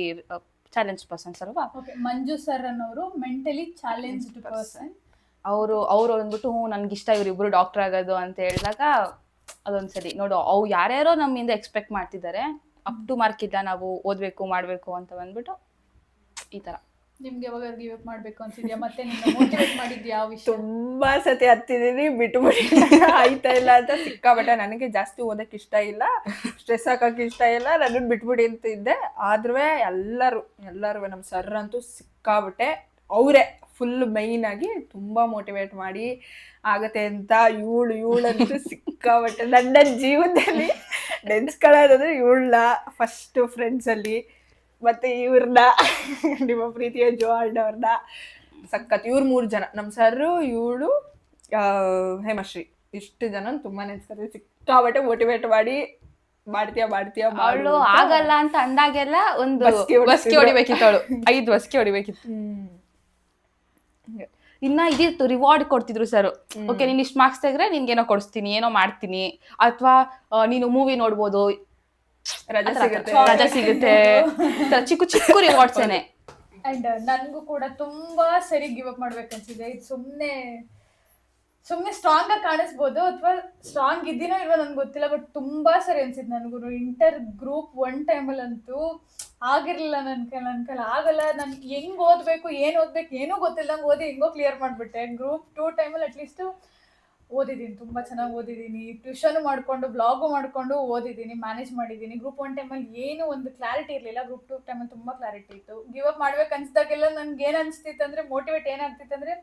ಚಾಲೆಂಜ್ ಪರ್ಸನ್ಸ್ ಅಲ್ವಾ. ಮಂಜು ಸರ್ ಅನ್ನೋರು ಮೆಂಟಲಿ ಚಾಲೆಂಜ್ಡ್ ಪರ್ಸನ್. ಅವರು ಅಂದ್ಬಿಟ್ಟು ನನ್ಗೆ ಇಷ್ಟ ಇವರಿಬ್ರು ಡಾಕ್ಟರ್ ಆಗೋದು ಅಂತ ಹೇಳಿದಾಗ ಅದೊಂದ್ಸಲಿ ನೋಡು, ಅವು ಯಾರ್ಯಾರೋ ನಮ್ಮಿಂದ ಎಕ್ಸ್ಪೆಕ್ಟ್ ಮಾಡ್ತಿದ್ದಾರೆ, ಅಪ್ ಟು ಮಾರ್ಕ್ ಇಲ್ಲ, ನಾವು ಓದಬೇಕು ಮಾಡಬೇಕು ಅಂತ ಬಂದ್ಬಿಟ್ಟು ಈ ಥರ. ನಿಮ್ಗೆ ಯಾವಾಗ ಗಿವ್ ಅಪ್ ಮಾಡ್ಬೇಕು ಅನ್ಸಿದ್ಯಾ? ಮತ್ತೆ ನಿಮ್ನ ಮೋಟಿವೇಟ್ ಮಾಡಿದ್ ಯಾವ ವಿಷಯ? ತುಂಬಾ ಸತಿ ಹತ್ತಿದೀನಿ, ಬಿಟ್ಬಿಡಿ ಆಯ್ತಾ ಇಲ್ಲ ಅಂತ ಸಿಕ್ಕಾಬಟ್ಟೆ. ನನಗೆ ಜಾಸ್ತಿ ಓದಕ್ಕೆ ಇಷ್ಟ ಇಲ್ಲ, ಸ್ಟ್ರೆಸ್ ಹಾಕಕ್ಕೆ ಇಷ್ಟ ಇಲ್ಲ, ನನ್ನನ್ನು ಬಿಟ್ಬಿಡಿ ಅಂತ ಇದ್ದೆ. ಆದ್ರೂ ಎಲ್ಲರೂ ನಮ್ಮ ಸರ್ ಅಂತೂ ಸಿಕ್ಕಾಬಟ್ಟೆ ಅವರೇ ಫುಲ್ ಮೈನ್ ಆಗಿ ತುಂಬಾ ಮೋಟಿವೇಟ್ ಮಾಡಿ ಆಗತ್ತೆ ಅಂತ. ಇವಳಂತೂ ಸಿಕ್ಕಾಬಟ್ಟೆ ನನ್ನ ಜೀವನದಲ್ಲಿ ನೆನ್ಸ್ಕೊಳ್ಳೋದಂದ್ರೆ ಇವಳನ್ನ ಫಸ್ಟ್ ಫ್ರೆಂಡ್ಸಲ್ಲಿ, ಮತ್ತೆ ಇವ್ರನ್ನ ನಿಮ್ಮ ಪ್ರೀತಿಯ ಜೋರ್ಡ್ ಅವ್ರನ್ನ ಸಖತ್. ಇವ್ರು 3 ಜನ, ನಮ್ಮ ಸರ್ರು, ಇವಳು, ಹೇಮಶ್ರೀ, ಇಷ್ಟು ಜನ ತುಂಬಾ ನೆನ್ಸ್ತಾರೆ. ಸಿಕ್ಕಾಬಟ್ಟೆ ಮೋಟಿವೇಟ್ ಮಾಡಿ ಮಾಡ್ತೀಯ ಅವಳು ಆಗಲ್ಲ ಅಂತ ಅಂದಾಗೆಲ್ಲ ಒಂದು ಬಸ್ಕಿ ಹೊಡಿಬೇಕಿತ್ತು, ಅವಳು 5 ಬಸ್ಕಿ ಹೊಡಿಬೇಕಿತ್ತು. ಇನ್ನ ಇದಿತ್ತು, ರಿವಾರ್ಡ್ ಕೊಡ್ತಿದ್ರು ಸರ್. ಓಕೆ, ನೀನ್ ಇಷ್ಟು ಮಾರ್ಕ್ಸ್ ತೆಗ್ರೆ ನಿನ್ಗೇನೋ ಕೊಡಿಸ್ತೀನಿ, ಏನೋ ಮಾಡ್ತೀನಿ, ಅಥವಾ ನೀನು ಮೂವಿ ನೋಡ್ಬೋದು, ರಜಾ ಸಿಗುತ್ತೆ, ಚಿಕ್ಕ ಚಿಕ್ಕ ರಿವಾರ್ಡ್ಸ್ ಏನೆ. ಅಂಡ್ ನನ್ಗೂ ಕೂಡ ತುಂಬಾ ಸರಿ ಗಿವ್ ಅಪ್ ಮಾಡ್ಬೇಕನ್ಸಿದೆ. ಇದು ಸುಮ್ನೆ ಸ್ಟ್ರಾಂಗ್ ಆಗಿ ಕಾಣಿಸ್ಬೋದು, ಅಥವಾ ಸ್ಟ್ರಾಂಗ್ ಇದ್ದೀನೋ ಇಲ್ವೋ ನನ್ಗೆ ಗೊತ್ತಿಲ್ಲ, ಬಟ್ ತುಂಬಾ ಸರಿ ಅನ್ಸಿದ್ ನನ್ಗೂ. ಇಂಟರ್ ಗ್ರೂಪ್ 1 ಟೈಮಲ್ಲಂತೂ ಆಗಿರ್ಲಿಲ್ಲ ನನ್ನ ಕೈಲಿ ಆಗಲ್ಲ. ನಾನು ಹೆಂಗ್ ಓದ್ಬೇಕು, ಏನ್ ಓದ್ಬೇಕು ಏನೂ ಗೊತ್ತಿಲ್ಲದಂಗೆ ಓದಿ ಹೆಂಗೋ ಕ್ಲಿಯರ್ ಮಾಡ್ಬಿಟ್ಟೆ. ಗ್ರೂಪ್ 2 ಟೈಮಲ್ಲಿ ಅಟ್ಲೀಸ್ಟ್ ಓದಿದ್ದೀನಿ, ತುಂಬಾ ಚೆನ್ನಾಗಿ ಓದಿದ್ದೀನಿ. ಟ್ಯೂಷನ್ ಮಾಡ್ಕೊಂಡು ಬ್ಲಾಗು ಮಾಡ್ಕೊಂಡು ಓದಿದ್ದೀನಿ, ಮ್ಯಾನೇಜ್ ಮಾಡಿದ್ದೀನಿ. ಗ್ರೂಪ್ 1 ಟೈಮಲ್ಲಿ ಏನು ಒಂದು ಕ್ಲಾರಿಟಿ ಇರಲಿಲ್ಲ, ಗ್ರೂಪ್ 2 ಟೈಮಲ್ಲಿ ತುಂಬಾ ಕ್ಲಾರಿಟಿ ಇತ್ತು. ಗಿವ್ ಅಪ್ ಮಾಡ್ಬೇಕು ಅನ್ಸ್ದಾಗೆಲ್ಲ ನನ್ಗೆ ಏನ್ ಅನ್ಸ್ತಿತ್ತು ಅಂದ್ರೆ, ಮೋಟಿವೇಟ್ ಏನಾಗ್ತಿತ್ತು ಅಂದ್ರೆ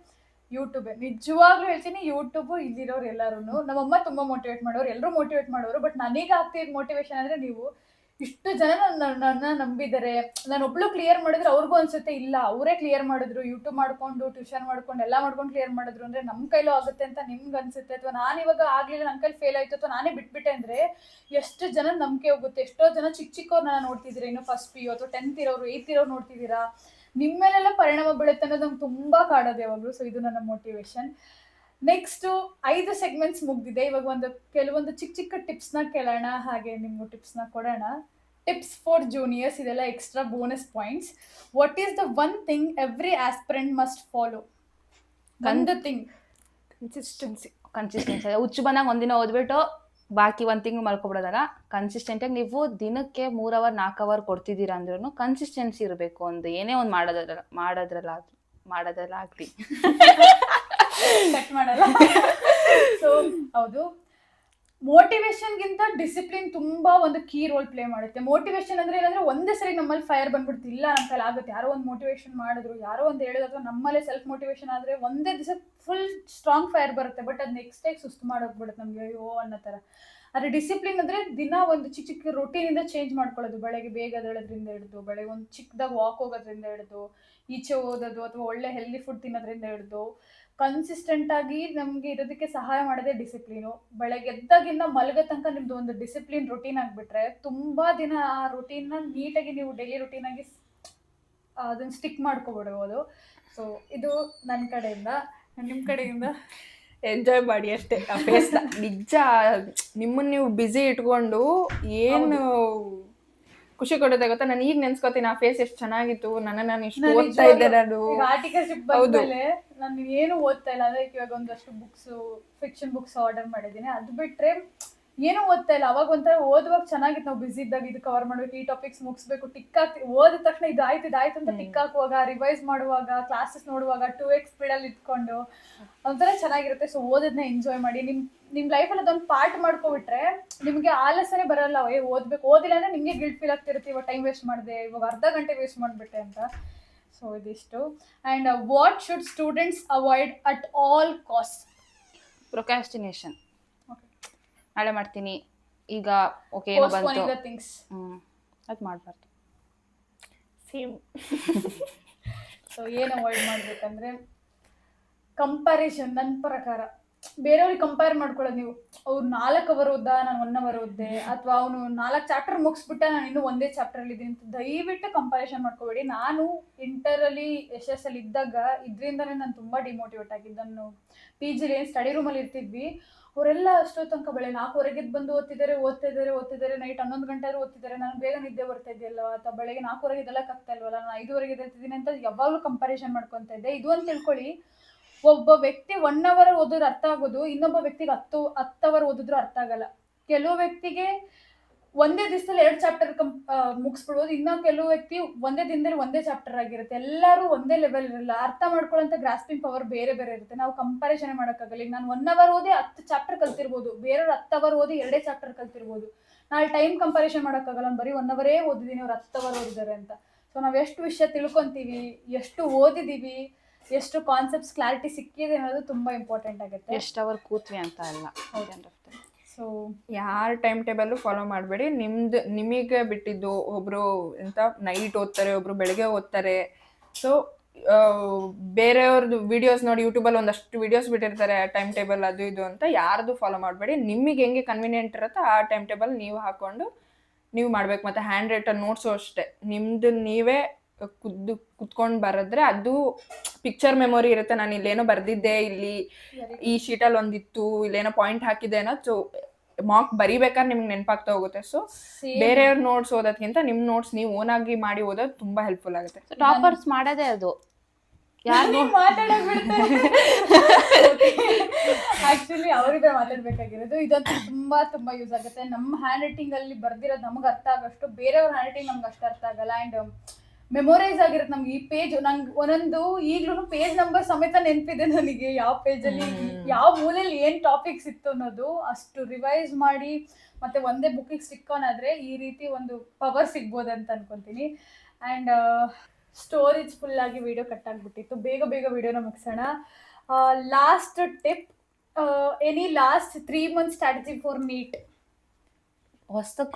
ಯೂಟ್ಯೂಬೇ. ನಿಜವಾಗ್ಲೂ ಹೇಳ್ತೀನಿ, ಯೂಟ್ಯೂಬು ಇಲ್ಲಿರೋರು ಎಲ್ಲರೂ. ನಮ್ಮಮ್ಮ ತುಂಬಾ ಮೋಟಿವೇಟ್ ಮಾಡೋರು, ಎಲ್ಲರೂ ಮೋಟಿವೇಟ್ ಮಾಡೋರು. ಬಟ್ ನನಗೆ ಆಗ್ತಿದ್ ಮೋಟಿವೇಶನ್ ಅಂದ್ರೆ, ನೀವು ಇಷ್ಟು ಜನ ನನ್ನ ನಂಬಿದ್ದಾರೆ, ನಾನು ಒಬ್ಳು ಕ್ಲಿಯರ್ ಮಾಡಿದ್ರೆ ಅವ್ರಿಗೂ ಅನ್ಸುತ್ತೆ ಇಲ್ಲ ಅವರೇ ಕ್ಲಿಯರ್ ಮಾಡಿದ್ರು, ಯೂಟ್ಯೂಬ್ ಮಾಡ್ಕೊಂಡು ಟ್ಯೂಷನ್ ಮಾಡ್ಕೊಂಡು ಎಲ್ಲ ಮಾಡ್ಕೊಂಡು ಕ್ಲಿಯರ್ ಮಾಡಿದ್ರು ಅಂದ್ರೆ ನಮ್ಮ ಕೈಲೂ ಆಗುತ್ತೆ ಅಂತ ನಿಮ್ಗೆ ಅನ್ಸುತ್ತೆ. ಅಥವಾ ನಾನು ಇವಾಗ ಆಗ್ಲಿಲ್ಲ, ನನ್ನ ಕೈಲಿ ಫೇಲ್ ಆಯ್ತು, ಅಥವಾ ನಾನೇ ಬಿಟ್ಬಿಟ್ಟೆ ಅಂದ್ರೆ ಎಷ್ಟು ಜನ ನಂಬಿಕೆ ಹೋಗುತ್ತೆ. ಎಷ್ಟೋ ಜನ ಚಿಕ್ಕವ್ರನ್ನ ನೋಡ್ತಿದ್ದೀರಾ, ಇನ್ನು ಫಸ್ಟ್ PU ಅಥವಾ 10th ಇರೋರು 8th ಇರೋರು ನೋಡ್ತಿದ್ದೀರಾ, ನಿಮ್ಮೇಲೆಲ್ಲ ಪರಿಣಾಮ ಬೀಳುತ್ತೆ ಅನ್ನೋದು ನಂಗೆ ತುಂಬಾ ಕಾಡೋದು ಯಾವಾಗಲೂ. ಸೊ ಇದು ನನ್ನ ಮೋಟಿವೇಶನ್. ನೆಕ್ಸ್ಟ್ 5 ಸೆಗ್ಮೆಂಟ್ಸ್ ಮುಗ್ದಿದೆ. ಇವಾಗ ಕೆಲವೊಂದು ಚಿಕ್ಕ ಟಿಪ್ಸ್ನ ಕೇಳೋಣ, ಹಾಗೆ ನಿಮ್ಗೂ ಟಿಪ್ಸ್ನ ಕೊಡೋಣ. ಟಿಪ್ಸ್ ಫಾರ್ ಜೂನಿಯರ್ಸ್, ಇದೆಲ್ಲ extra bonus points. What is the one thing every aspirant must follow? ಒಂದು ಥಿಂಗ್, ಕನ್ಸಿಸ್ಟೆನ್ಸಿ. ಹುಚ್ಚು ಬಂದಾಗ ಒಂದಿನ ಓದ್ಬಿಟ್ಟು ಬಾಕಿ 1 ತಿಂಗಳು ಮಲ್ಕೊಬಿಡೋದಲ್ಲ. ಕನ್ಸಿಸ್ಟೆಂಟಾಗಿ ನೀವು ದಿನಕ್ಕೆ 3 ಅವರ್ 4 ಅವರ್ ಕೊಡ್ತಿದ್ದೀರಾ ಅಂದ್ರೂ ಕನ್ಸಿಸ್ಟೆನ್ಸಿ ಇರಬೇಕು. ಒಂದು ಏನೇ ಒಂದು ಮಾಡೋದ್ರಲ್ಲಾಗ್ಲಿ ಕಟ್ ಮಾಡಲ್ಲ. ಸೊ ಹೌದು, ಮೋಟಿವೇಶನ್ಗಿಂತ ಡಿಸಿಪ್ಲಿನ್ ತುಂಬಾ ಒಂದು ಕೀ ರೋಲ್ ಪ್ಲೇ ಮಾಡುತ್ತೆ. ಮೋಟಿವೇಶನ್ ಅಂದ್ರೆ ಏನಂದ್ರೆ, ಒಂದೇ ಸರಿ ನಮ್ಮಲ್ಲಿ ಫೈರ್ ಬಂದ್ಬಿಡ್ತು, ಇಲ್ಲ ನಮ್ಮ ಕೈಲಿ ಆಗುತ್ತೆ, ಯಾರೋ ಒಂದು ಮೋಟಿವೇಶನ್ ಮಾಡಿದ್ರು, ಯಾರೋ ಒಂದು ಹೇಳಿದ್ರು, ಅಥವಾ ನಮ್ಮಲ್ಲೇ ಸೆಲ್ಫ್ ಮೋಟಿವೇಶನ್ ಆದ್ರೆ ಒಂದೇ ದಿವಸ ಫುಲ್ ಸ್ಟ್ರಾಂಗ್ ಫೈರ್ ಬರುತ್ತೆ. ಬಟ್ ಅದು ನೆಕ್ಸ್ಟ್ ಡೇ ಸುಸ್ತು ಮಾಡೋಗ್ಬಿಡುತ್ತೆ ನಮ್ಗೆ, ಅಯ್ಯೋ ಅನ್ನೋ ಥರ. ಆದರೆ ಡಿಸಿಪ್ಲಿನ್ ಅಂದ್ರೆ ದಿನ ಒಂದು ಚಿಕ್ಕ ರೊಟೀನಿಂದ ಚೇಂಜ್ ಮಾಡ್ಕೊಳ್ಳೋದು. ಬೆಳಗ್ಗೆ ಬೇಗ ಎದ್ದೇಳೋದ್ರಿಂದ ಹಿಡಿದು, ಬೆಳಗ್ಗೆ ಒಂದು ಚಿಕ್ಕದಾಗಿ ವಾಕ್ ಹೋಗೋದ್ರಿಂದ ಹಿಡಿದು, ಈಚೆ ಓದೋದು ಅಥವಾ ಒಳ್ಳೆ ಹೆಲ್ದಿ ಫುಡ್ ತಿನ್ನೋದ್ರಿಂದ ಹಿಡಿದು ಕನ್ಸಿಸ್ಟೆಂಟ್ ಆಗಿ ನಮ್ಗೆ ಇರೋದಕ್ಕೆ ಸಹಾಯ ಮಾಡೋದೇ ಡಿಸಿಪ್ಲಿನು. ಬೆಳಗ್ಗೆ ಎದ್ದಾಗಿಂದ ಮಲಗೋ ತನಕ ನಿಮ್ದು ಒಂದು ಡಿಸಿಪ್ಲಿನ್ ರೊಟೀನ್ ಆಗಿಬಿಟ್ರೆ, ತುಂಬಾ ದಿನ ಆ ರೊಟೀನ್ನ ನೀಟಾಗಿ ನೀವು ಡೈಲಿ ರೊಟೀನ್ ಆಗಿ ಅದನ್ನ ಸ್ಟಿಕ್ ಮಾಡ್ಕೊಬಿಡ್ಬೋದು. ಸೊ ಇದು ನನ್ನ ಕಡೆಯಿಂದ. ನಿಮ್ಮ ಕಡೆಯಿಂದ ಎಂಜಾಯ್ ಮಾಡಿ ಅಷ್ಟೇ ಆ ಫೇಸ್. ನಿಜ ನಿಮ್ಮನ್ನ ನೀವು ಬ್ಯುಸಿ ಇಟ್ಕೊಂಡು ಏನು ಖುಷಿ ಕೊಡುತ್ತೆ ಗೊತ್ತಾ? ನಾನು ಈಗ ನೆನ್ಸ್ಕೊತೀನಿ ಆ ಫೇಸ್ ಎಷ್ಟು ಚೆನ್ನಾಗಿತ್ತು, ನಾನು ಇಷ್ಟು ಓದ್ತಾ ಇದ್ದೆ. ನಾನು ಆರ್ಟಿಕಲ್ಶಿಪ್ ಬಂದ್ಮೇಲೆ ನಾನು ಏನು ಓದ್ತಾ ಇಲ್ಲ. ಅಂದ್ರೆ ಇವಾಗ ಒಂದಷ್ಟು ಫಿಕ್ಷನ್ ಬುಕ್ಸ್ ಆರ್ಡರ್ ಮಾಡಿದ್ದೀನಿ, ಅದು ಬಿಟ್ರೆ ಏನೂ ಓದ್ತಾ ಇಲ್ಲ. ಅವಾಗ ಒಂಥರ ಓದುವಾಗ ಚೆನ್ನಾಗಿತ್ತು, ನಾವು ಬಿಸಿ ಇದ್ದಾಗ ಇದು ಕವರ್ ಮಾಡ್ಬೇಕು, ಈ ಟಾಪಿಕ್ಸ್ ಮುಗಿಸ್ಬೇಕು, ಟಿಕ್ ಹಾಕಿ ಓದಿದ ತಕ್ಷಣ ಇದಾಯ್ತು ಅಂತ ಟಿಕ್ ಹಾಕುವಾಗ, ರಿವೈಸ್ ಮಾಡುವಾಗ, ಕ್ಲಾಸಸ್ ನೋಡುವಾಗ 2x ಸ್ಪೀಡಲ್ಲಿ ಇಟ್ಕೊಂಡು ಒಂಥರ ಚೆನ್ನಾಗಿರುತ್ತೆ. ಸೊ ಓದೋದನ್ನ ಎಂಜಾಯ್ ಮಾಡಿ. ನಿಮ್ಮ ಲೈಫಲ್ಲಿ ಅದೊಂದು ಪಾರ್ಟ್ ಮಾಡ್ಕೊಬಿಟ್ರೆ ನಿಮಗೆ ಆಲಸ್ಯನೇ ಬರಲ್ಲ. ಓದಿಲ್ಲ ಅಂದ್ರೆ ನಿಮಗೆ ಗಿಲ್ಟ್ ಫೀಲ್ ಆಗ್ತಿರುತ್ತೆ, ಇವಾಗ ಟೈಮ್ ವೇಸ್ಟ್ ಮಾಡಿದೆ, ಇವಾಗ ಅರ್ಧ ಗಂಟೆ ವೇಸ್ಟ್ ಮಾಡಿಬಿಟ್ಟೆ ಅಂತ. ಸೊ ಇದಿಷ್ಟು. And what should students avoid at all cost? Procrastination. ನಾಳೆ ಮಾಡ್ತೀನಿ, ಈಗ ಓಕೆ ಏನೋ ಬಂತು, ಅದು ಮಾಡಬಾರ್ದು. ಸೇಮ್. ಸೊ ಏನು ಅವಾಯ್ಡ್ ಮಾಡ್ಬೇಕಂದ್ರೆ, ಕಂಪ್ಯಾರಿಸನ್. ನನ್ನ ಪ್ರಕಾರ ಬೇರೆಯವ್ರಿಗೆ ಕಂಪೇರ್ ಮಾಡ್ಕೊಳ್ಳೋದು. ನೀವು ಅವ್ರು 4 ಅವರ್ ಓದ್ದ, ನಾನು 1 ಅವರ್ ಓದ್ದೆ, ಅಥವಾ ಅವನು 4 ಚಾಪ್ಟರ್ ಮುಗಿಸ್ಬಿಟ್ಟ, ನಾನು ಇನ್ನೂ 1 ಚಾಪ್ಟರ್ ಇದ್ದೀನಿ ಅಂತ ದಯವಿಟ್ಟು ಕಂಪ್ಯಾರಿಸನ್ ಮಾಡ್ಕೋಬೇಡಿ. ನಾನು ಇಂಟರಲ್ಲಿ SS ಅಲ್ಲಿ ಇದ್ದಾಗ ಇದರಿಂದನೇ ನಾನು ತುಂಬ ಡಿಮೋಟಿವೇಟ್ ಆಗಿದ್ದು. ನಾನು PG ಏನು ಸ್ಟಡಿ ರೂಮಲ್ಲಿ ಇರ್ತಿದ್ವಿ, ಅವರೆಲ್ಲ ಅಷ್ಟೋ ತನಕ ಬೆಳೆ 4 ಬಂದು ಓದ್ತಿದ್ದಾರೆ, ನೈಟ್ 11 ಗಂಟೆ ಓದ್ತಿದ್ದಾರೆ. ನಾನು ಬೇಗ ನಿದ್ದೆ ಬರ್ತಾ ಇದೆಯಲ್ಲ, ಅಥವಾ ಬೆಳಗ್ಗೆ 4 ಎದ್ದೇಳಕ್ಕೆ ಆಗ್ತಾ ಇಲ್ವಲ್ಲ, ನಾನು 5 ಎದ್ದೇಳ್ತಿದ್ದೀನಿ ಅಂತ ಯಾವಾಗಲೂ ಕಂಪ್ಯಾರಿಸನ್ ಮಾಡ್ಕೊತಾ ಇದ್ದೆ. ಇದು ಅಂತ ತಿಳ್ಕೊಳ್ಳಿ, ಒಬ್ಬ ವ್ಯಕ್ತಿ 1 ಅವರ್ ಓದಿದ್ರೆ ಅರ್ಥ ಆಗೋದು, ಇನ್ನೊಬ್ಬ ವ್ಯಕ್ತಿಗೆ 10 ಅವರ್ ಓದಿದ್ರು ಅರ್ಥ ಆಗಲ್ಲ. ಕೆಲವು ವ್ಯಕ್ತಿಗೆ ಒಂದೇ ದಿವಸದಲ್ಲಿ 2 ಚಾಪ್ಟರ್ ಮುಗಿಸ್ಬಿಡ್ಬೋದು. ಇನ್ನ ಕೆಲವು ವ್ಯಕ್ತಿ ಒಂದೇ ದಿನದಲ್ಲಿ ಒಂದೇ ಚಾಪ್ಟರ್ ಆಗಿರುತ್ತೆ. ಎಲ್ಲರೂ ಒಂದೇ ಲೆವೆಲ್ ಇರಲ್ಲ. ಅರ್ಥ ಮಾಡ್ಕೊಳ್ಳೋಂಥ ಗ್ರಾಸ್ಪಿಂಗ್ ಪವರ್ ಬೇರೆ ಬೇರೆ ಇರುತ್ತೆ. ನಾವು ಕಂಪಾರಿಸನ್ ಮಾಡೋಕ್ಕಾಗಲ್ಲ. ಈಗ ನಾನು 1 ಅವರ್ ಓದಿ 10 ಚಾಪ್ಟರ್ ಕಲ್ತಿರ್ಬೋದು, ಬೇರೆಯವ್ರು 10 ಅವರ್ ಓದಿ 2 ಚಾಪ್ಟರ್ ಕಲ್ತಿರ್ಬೋದು. ನಾಳೆ ಟೈಮ್ ಕಂಪಾರಿಸನ್ ಮಾಡೋಕ್ಕಾಗಲ್ಲ. ನಾನು ಬರೀ 1 ಅವರೇ ಓದಿದ್ದೀನಿ, ಅವ್ರು 10 ಅವರ್ ಓದಿದ್ದಾರೆ ಅಂತ. ಸೊ ನಾವು ಎಷ್ಟು ವಿಷಯ ತಿಳ್ಕೊಂತೀವಿ, ಎಷ್ಟು ಓದಿದೀವಿ, ಎಷ್ಟು ಕಾನ್ಸೆಪ್ಟ್ಸ್ ಕ್ಲಾರಿಟಿ ಸಿಕ್ಕಿದೆ ಅನ್ನೋದು ತುಂಬಾ ಇಂಪಾರ್ಟೆಂಟ್ ಆಗುತ್ತೆ. ಎಷ್ಟು ಅವರ್ ಕೂತ್ವಿ ಅಂತ ಅಲ್ಲ. ಸೊ ಯಾರ ಟೈಮ್ ಟೇಬಲ್ಲು ಫಾಲೋ ಮಾಡಬೇಡಿ. ನಿಮಗೆ ಬಿಟ್ಟಿದ್ದು. ಒಬ್ರು ಎಂತ ನೈಟ್ ಓದ್ತಾರೆ, ಒಬ್ರು ಬೆಳಗ್ಗೆ ಓದ್ತಾರೆ. ಸೊ ಬೇರೆಯವ್ರದ್ದು ವಿಡಿಯೋಸ್ ನೋಡಿ ಯೂಟ್ಯೂಬಲ್ಲಿ ಒಂದಷ್ಟು ವಿಡಿಯೋಸ್ ಬಿಟ್ಟಿರ್ತಾರೆ ಟೈಮ್ ಟೇಬಲ್ ಅದು ಇದು ಅಂತ. ಯಾರ್ದು ಫಾಲೋ ಮಾಡಬೇಡಿ. ನಿಮಗೆ ಹೆಂಗೆ ಕನ್ವಿನಿಯೆಂಟ್ ಇರುತ್ತೋ ಆ ಟೈಮ್ ಟೇಬಲ್ ನೀವು ಹಾಕೊಂಡು ನೀವು ಮಾಡ್ಬೇಕು. ಮತ್ತು ಹ್ಯಾಂಡ್ ರೈಟರ್ ನೋಟ್ಸು ಅಷ್ಟೇ, ನಿಮ್ದು ನೀವೇ ಕುತ್ಕೊಂಡು ಬರೆದ್ರೆ ಅದು ಪಿಕ್ಚರ್ ಮೆಮೊರಿ ಇರುತ್ತೆ. ನಾನು ಇಲ್ಲೇನೋ ಬರ್ದಿದ್ದೆ, ಇಲ್ಲಿ ಈ ಶೀಟಲ್ಲಿ ಒಂದಿತ್ತು, ಇಲ್ಲೇನೋ ಪಾಯಿಂಟ್ ಹಾಕಿದೆ ಅನ್ನೋ. ಸೊ ಮಾರ್ಕ್ ಬರಿಬೇಕಾದ್ರೆ ನಿಮ್ಗೆ ನೆನಪಾಗ್ತಾ ಹೋಗುತ್ತೆ. ಸೊ ಬೇರೆಯವ್ರ ನೋಟ್ಸ್ ಓದೋದ್ಕಿಂತ ನಿಮ್ಮ ನೋಟ್ಸ್ ನೀವು ಓನ್ ಆಗಿ ಮಾಡಿ ಓದೋದು ತುಂಬಾ ಹೆಲ್ಪ್ಫುಲ್ ಆಗುತ್ತೆ. ಟಾಪರ್ಸ್ ಮಾಡೋದೇ ಅದು. ಯಾರು ಮಾತಾಡಕ್ ಬಿಡ್ತಾರೆ ಆಕ್ಚುಲಿ ಅವರಿಗೆ ಮಾತಾಡ್ಬೇಕಾಗಿರೋದು. ಇದಂತೂ ತುಂಬಾ ತುಂಬಾ ಯೂಸ್ ಆಗುತ್ತೆ. ನಮ್ಮ ಹ್ಯಾಂಡ್ ರೈಟಿಂಗ್ ಅಲ್ಲಿ ಬರ್ದಿರೋದು ನಮ್ಗೆ ಅರ್ಥ ಆಗಷ್ಟು ಬೇರೆಯವ್ರ ಹ್ಯಾಂಡ್ ರೈಟಿಂಗ್ ನಮ್ಗೆ ಅಷ್ಟು ಅರ್ಥ ಆಗಲ್ಲ. ಅಂಡ್ ಮೆಮೊರೈಸ್ ಆಗಿರುತ್ತೆ ನಮ್ಗೆ. ಈ ಪೇಜ್ ನಂಗೆ ಒಂದೊಂದು ಈಗ್ಲೂ ಪೇಜ್ ನಂಬರ್ ಸಮೇತ ನೆನಪಿದೆ ನನಗೆ, ಯಾವ ಪೇಜಲ್ಲಿ ಯಾವ ಮೂಲೆಯಲ್ಲಿ ಏನ್ ಟಾಪಿಕ್ಸ್ ಇತ್ತು ಅನ್ನೋದು. ಅಷ್ಟು ರಿವೈಸ್ ಮಾಡಿ ಮತ್ತೆ ಒಂದೇ ಬುಕ್ಕಿಗೆ ಸ್ಟಿಕ್ ಆನ್ ಆದ್ರೆ ಈ ರೀತಿ ಒಂದು ಪವರ್ ಸಿಗ್ಬೋದು ಅಂತ ಅನ್ಕೊಂತೀನಿ. ಅಂಡ್ ಸ್ಟೋರೇಜ್ ಫುಲ್ ಆಗಿ ವಿಡಿಯೋ ಕಟ್ ಆಗ್ಬಿಟ್ಟಿತ್ತು. ಬೇಗ ಬೇಗ ವಿಡಿಯೋನ ಮುಗಿಸೋಣ. Last tip, any last 3 months strategy for neat.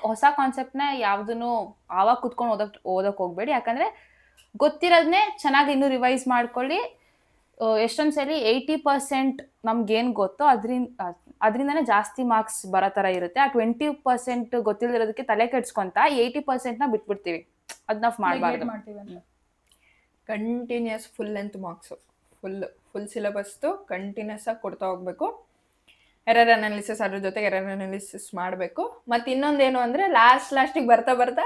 ಹೊಸ ಕಾನ್ಸೆಪ್ಟ್ನ ಯಾವುದನ್ನು ಆವಾಗ ಕುತ್ಕೊಂಡು ಓದಕ್ಕೆ ಹೋಗ್ಬೇಡಿ. ಯಾಕಂದರೆ ಗೊತ್ತಿರೋದನ್ನೇ ಚೆನ್ನಾಗಿ ಇನ್ನೂ ರಿವೈಸ್ ಮಾಡ್ಕೊಳ್ಳಿ. ಎಷ್ಟೊಂದು ಸಲ 80% ನಮ್ಗೇನು ಗೊತ್ತೋ ಅದರಿಂದನೇ ಜಾಸ್ತಿ ಮಾರ್ಕ್ಸ್ ಬರೋ ಥರ ಇರುತ್ತೆ. ಆ 20% ಗೊತ್ತಿಲ್ಲದಿರೋದಕ್ಕೆ ತಲೆ ಕೆಡ್ಸ್ಕೊಂತ 80%ನ ಬಿಟ್ಬಿಡ್ತೀವಿ. ಅದು ನಾವು ಮಾಡಬಾರ್ದು. Continuous full length marks, full ಸಿಲೆಬಸ್ದು ಕಂಟಿನ್ಯೂಸ್ ಆಗಿ ಕೊಡ್ತಾ ಹೋಗ್ಬೇಕು. ಎರರ್ ಅನಾಲಿಸಿಸ್ ಅದ್ರ ಜೊತೆಗೆ ಎರರ್ ಅನಾಲಿಸಿಸ್ ಮಾಡಬೇಕು. ಮತ್ತು ಇನ್ನೊಂದೇನು ಅಂದರೆ ಲಾಸ್ಟಿಗೆ ಬರ್ತಾ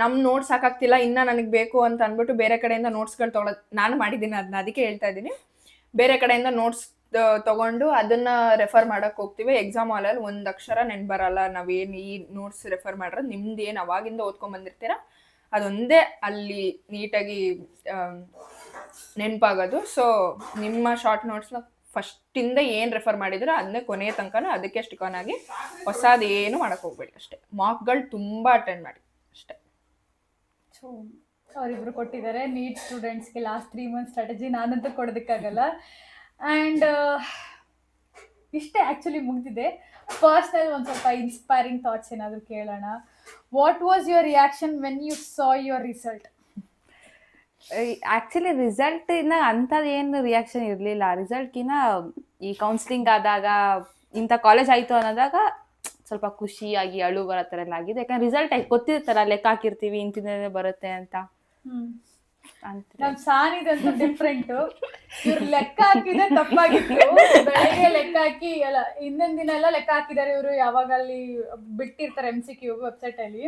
ನಮ್ಮ ನೋಟ್ಸ್ ಸಾಕಾಗ್ತಿಲ್ಲ, ಇನ್ನೂ ನನಗೆ ಬೇಕು ಅಂತ ಅಂದ್ಬಿಟ್ಟು ಬೇರೆ ಕಡೆಯಿಂದ ನೋಟ್ಸ್ಗಳು ತೊಗೊಳೋದು. ನಾನು ಮಾಡಿದ್ದೀನಿ ಅದನ್ನ, ಅದಕ್ಕೆ ಹೇಳ್ತಾ ಇದ್ದೀನಿ. ಬೇರೆ ಕಡೆಯಿಂದ ನೋಟ್ಸ್ ತೊಗೊಂಡು ಅದನ್ನು ರೆಫರ್ ಮಾಡೋಕ್ಕೆ ಹೋಗ್ತೀವಿ. ಎಕ್ಸಾಮ್ ಹಾಲಲ್ಲಿ ಒಂದು ಅಕ್ಷರ ನೆನ್ಬರಲ್ಲ. ನಾವೇನು ಈ ನೋಟ್ಸ್ ರೆಫರ್ ಮಾಡಿರೋದು ನಿಮ್ದು ಏನು ಅವಾಗಿಂದ ಓದ್ಕೊಂಬಂದಿರ್ತೀರ ಅದೊಂದೇ ಅಲ್ಲಿ ನೀಟಾಗಿ ನೆನಪಾಗೋದು. ಸೊ ನಿಮ್ಮ ಶಾರ್ಟ್ ನೋಟ್ಸ್ನ ಫಸ್ಟಿಂದ ಏನು ರೆಫರ್ ಮಾಡಿದ್ರು ಅದನ್ನೇ ಕೊನೆಯ ತನಕನೂ ಅದಕ್ಕೆ ಸ್ಟಿಕ್ ಆನ್ ಆಗಿ ಹೊಸದು ಏನು ಮಾಡೋಕ್ಕೆ ಹೋಗ್ಬೇಡಿ ಅಷ್ಟೇ. ಮಾರ್ಕ್ಗಳು ತುಂಬ ಅಟೆಂಡ್ ಮಾಡಿ ಅಷ್ಟೇ. ಸೊ ಅವರಿಬ್ರು ಕೊಟ್ಟಿದ್ದಾರೆ ನೀಟ್ ಸ್ಟೂಡೆಂಟ್ಸ್ಗೆ ಲಾಸ್ಟ್ 3 months ಸ್ಟ್ರಾಟಜಿ. ನಾನಂತೂ ಕೊಡೋದಕ್ಕಾಗಲ್ಲ. ಆ್ಯಂಡ್ ಇಷ್ಟೇ ಆ್ಯಕ್ಚುಲಿ ಮುಗಿದಿದೆ. ಪರ್ಸ್ನಲ್ ಒಂದು ಸ್ವಲ್ಪ ಇನ್ಸ್ಪೈರಿಂಗ್ ಥಾಟ್ಸ್ ಏನಾದರೂ ಕೇಳೋಣ. What was your reaction when you saw your result? Actually ರಿಸಲ್ಟಿನ ಅಂಥದ್ದು ಏನು ರಿಯಾಕ್ಷನ್ ಇರಲಿಲ್ಲ. ರಿಸಲ್ಟ್ಗಿನ್ನ ಈ ಕೌನ್ಸಿಲಿಂಗ್ ಆದಾಗ ಇಂಥ ಕಾಲೇಜ್ ಆಯಿತು ಅನ್ನೋದಾಗ ಸ್ವಲ್ಪ ಖುಷಿಯಾಗಿ ಅಳು ಬರೋ ಥರ ಎಲ್ಲ ಆಗಿದೆ. ಯಾಕಂದ್ರೆ ರಿಸಲ್ಟ್ ಗೊತ್ತಿರ್ತಾರ, ಲೆಕ್ಕ ಹಾಕಿರ್ತೀವಿ ಇಂತಿಂದೇ ಬರುತ್ತೆ ಅಂತ. ನಮ್ ಸಾನಿದಂತೂ ಡಿಫ್ರೆಂಟ್. ಇವ್ರು ಲೆಕ್ಕ ಹಾಕಿದ್ರೆ ತಪ್ಪಾಗಿತ್ತು. ಬೆಳಗ್ಗೆ ಲೆಕ್ಕ ಹಾಕಿ ಅಲ್ಲ ಇನ್ನೊಂದ್ ದಿನ ಎಲ್ಲ ಲೆಕ್ಕ ಹಾಕಿದ್ದಾರೆ ಇವರು. ಯಾವಾಗ ಅಲ್ಲಿ ಬಿಟ್ಟಿರ್ತಾರೆ MCQ ವೆಬ್ಸೈಟ್ ಅಲ್ಲಿ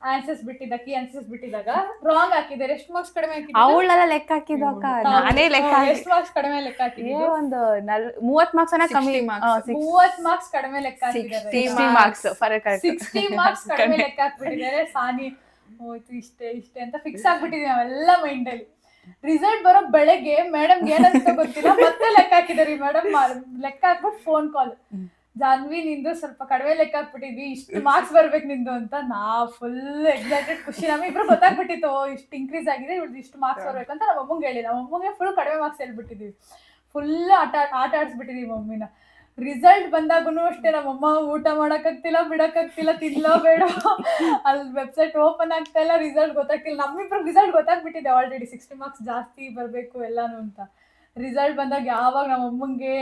ಆನ್ಸರ್ಸ್ ಬಿಟ್ಟಿದ್ದ ಕೀ ಆನ್ಸರ್ಸ್ ಬಿಟ್ಟಿದಾಗ ರಾಂಗ್ ಹಾಕಿದ್ದಾರೆ. ಎಷ್ಟು ಮಾರ್ಕ್ಸ್ ಕಡಿಮೆ ಹಾಕಿದ್ರು? ಅವಳೆಲ್ಲ ಲೆಕ್ಕ ಹಾಕಿದ್ವಾಗ ನಾನೇ ಲೆಕ್ಕ ಎಷ್ಟು ಮಾರ್ಕ್ಸ್ ಕಡಿಮೆ ಲೆಕ್ಕ ಹಾಕಿದ್ರು? ಒಂದು 30 ಮಾರ್ಕ್ಸ್ ಕಮ್ಮಿ, 30 ಮಾರ್ಕ್ಸ್ ಕಡಿಮೆ ಲೆಕ್ಕ ಹಾಕಿದ್ದಾರೆ. 60 ಮಾರ್ಕ್ಸ್ 60 ಮಾರ್ಕ್ಸ್ ಕಡಿಮೆ ಲೆಕ್ಕ ಹಾಕ್ಬಿಟ್ಟಿದ್ದಾರೆ. ಸಾನಿ ಹೋಯ್ತು ಇಷ್ಟೇ ಅಂತ ಫಿಕ್ಸ್ ಆಗ್ಬಿಟ್ಟಿದೀವಿ ನಾವೆಲ್ಲ ಮೈಂಡ್ ಅಲ್ಲಿ. ರಿಸಲ್ಟ್ ಬರೋ ಬೆಳಗ್ಗೆ ಮೇಡಮ್ ಏನಂತ ಗೊತ್ತಿಲ್ಲ ಮತ್ತೆ ಲೆಕ್ಕ ಹಾಕಿದಾರೆ. ಮೇಡಮ್ ಲೆಕ್ಕ ಹಾಕ್ಬಿಟ್ಟು ಫೋನ್ ಕಾಲ್, ಜಾನ್ವಿ ನಿಂದು ಸ್ವಲ್ಪ ಕಡಿಮೆ ಲೆಕ್ಕ ಹಾಕ್ಬಿಟ್ಟಿದ್ವಿ, ಇಷ್ಟು ಮಾರ್ಕ್ಸ್ ಬರ್ಬೇಕು ನಿಂದು ಅಂತ. ನಾ ಫುಲ್ ಎಕ್ಸೈಟೆಡ್, ಖುಷಿ. ನಮ್ಮಿಬ್ರು ಗೊತ್ತಾಗ್ಬಿಟ್ಟಿತ್ತು ಇಷ್ಟು ಇನ್ಕ್ರೀಸ್ ಆಗಿದೆ, ಇವ್ರದ್ದು ಇಷ್ಟು ಮಾರ್ಕ್ಸ್ ಬರ್ಬೇಕು ಅಂತ. ನಮ್ಮ ಅಮ್ಮಂಗೆ ಹೇಳಿ, ನಮ್ಮ ಅಮ್ಮಂಗೆ ಫುಲ್ ಕಡಿಮೆ ಮಾರ್ಕ್ಸ್ ಹೇಳ್ಬಿಟ್ಟಿದ್ವಿ. ಫುಲ್ ಆಟ ಆಡಿಸ್ಬಿಟ್ಟಿದೀವಿ ಮಮ್ಮಿನ. ರಿಸಲ್ಟ್ ಬಂದಾಗೂ ಅಷ್ಟೇ ನಮ್ಮಮ್ಮ ಊಟ ಮಾಡೋಕ್ಕಾಗ್ತಿಲ್ಲ, ಬಿಡೋಕ್ಕಾಗ್ತಿಲ್ಲ, ತಿನ್ಲೋ ಬೇಡ, ಅಲ್ಲಿ ವೆಬ್ಸೈಟ್ ಓಪನ್ ಆಗ್ತಾ ಇಲ್ಲ, ರಿಸಲ್ಟ್ ಗೊತ್ತಾಗ್ತಿಲ್ಲ. ನಮ್ಮಿಬ್ರು ರಿಸಲ್ಟ್ ಗೊತ್ತಾಗ್ಬಿಟ್ಟಿದೆ ಆಲ್ರೆಡಿ 60 ಮಾರ್ಕ್ಸ್ ಜಾಸ್ತಿ ಬರಬೇಕು ಎಲ್ಲಾನು ಅಂತ. ರಿಸಲ್ಟ್ ಬಂದಾಗ ಯಾವಾಗ ನಮ್ಮಮ್ಮಂಗೆ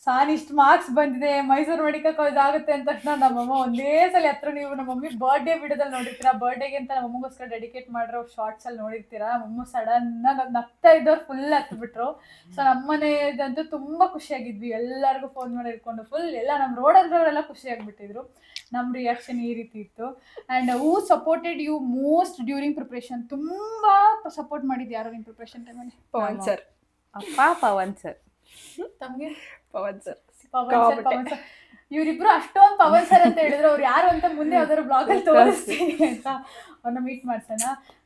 ಸಾನ್ ಇಷ್ಟು ಮಾರ್ಕ್ಸ್ ಬಂದಿದೆ, ಮೈಸೂರು ಮೆಡಿಕಲ್ ಕಾಲೇಜ್ ಆಗುತ್ತೆ ಅಂತ ತಕ್ಷಣ ನಮ್ಮಮ್ಮ ಒಂದೇ ಸಲ ಹತ್ರ, ನೀವು ನಮ್ಮ ಮಮ್ಮಿ ಬರ್ಡೇ ವಿಡಿಯೋದಲ್ಲಿ ನೋಡಿರ್ತೀರಾ, ಬರ್ಡೇಗೆ ಅಂತ ನಮ್ಮ ಅಮ್ಮಗೋಸ್ಕರ ಡೆಡಿಕೇಟ್ ಮಾಡಿರೋ ಶಾರ್ಟ್ಸ್ ಅಲ್ಲಿ ನೋಡಿರ್ತೀರಾ. ನಮ್ಮಮ್ಮ ಸಡನ್ ಆಗಿ ನಗ್ತಾ ಇದ್ದವ್ರು ಫುಲ್ ಹತ್ಬಿಟ್ರು. ಸೊ ನಮ್ಮನೆದಂತೂ ತುಂಬಾ ಖುಷಿಯಾಗಿದ್ವಿ, ಎಲ್ಲರಿಗೂ ಫೋನ್ ಮಾಡಿ ಇಟ್ಕೊಂಡು ಫುಲ್ ಎಲ್ಲ ನಮ್ಮ ರೋಡಲ್ಲಿರೋರೆಲ್ಲ ಖುಷಿಯಾಗಿಬಿಟ್ಟಿದ್ರು. ನಮ್ಮ ರಿಯಾಕ್ಷನ್ ಈ ರೀತಿ ಇತ್ತು. And who supported you most during preparation? ತುಂಬಾ ಸಪೋರ್ಟ್ ಮಾಡಿದ್ದು ಯಾರು ನಿಮ್ಮ ಪ್ರಿಪ್ರೇಷನ್ ಟೈಮಲ್ಲಿ? ಪವನ್ ಸರ್. ಅಪ್ಪ ಪವನ್ ಸರ್. ತಮಗೆ? ಪವನ್ ಸರ್. ಇವರಿಬ್ರು ಅಷ್ಟೊಂದು ಪವರ್ ಸರ್ ಅಂತ ಹೇಳಿದ್ರು, ಅವ್ರು ಯಾರು ಅಂತ ಮುಂದೆ ಯಾವ್ದಾದ್ರು ಬ್ಲಾಗ್ ಅಲ್ಲಿ ತೋರಿಸ್ತೀನಿ ಅಂತ ಅವ್ರನ್ನ ಮೀಟ್ ಮಾಡ್ಸೋಣ.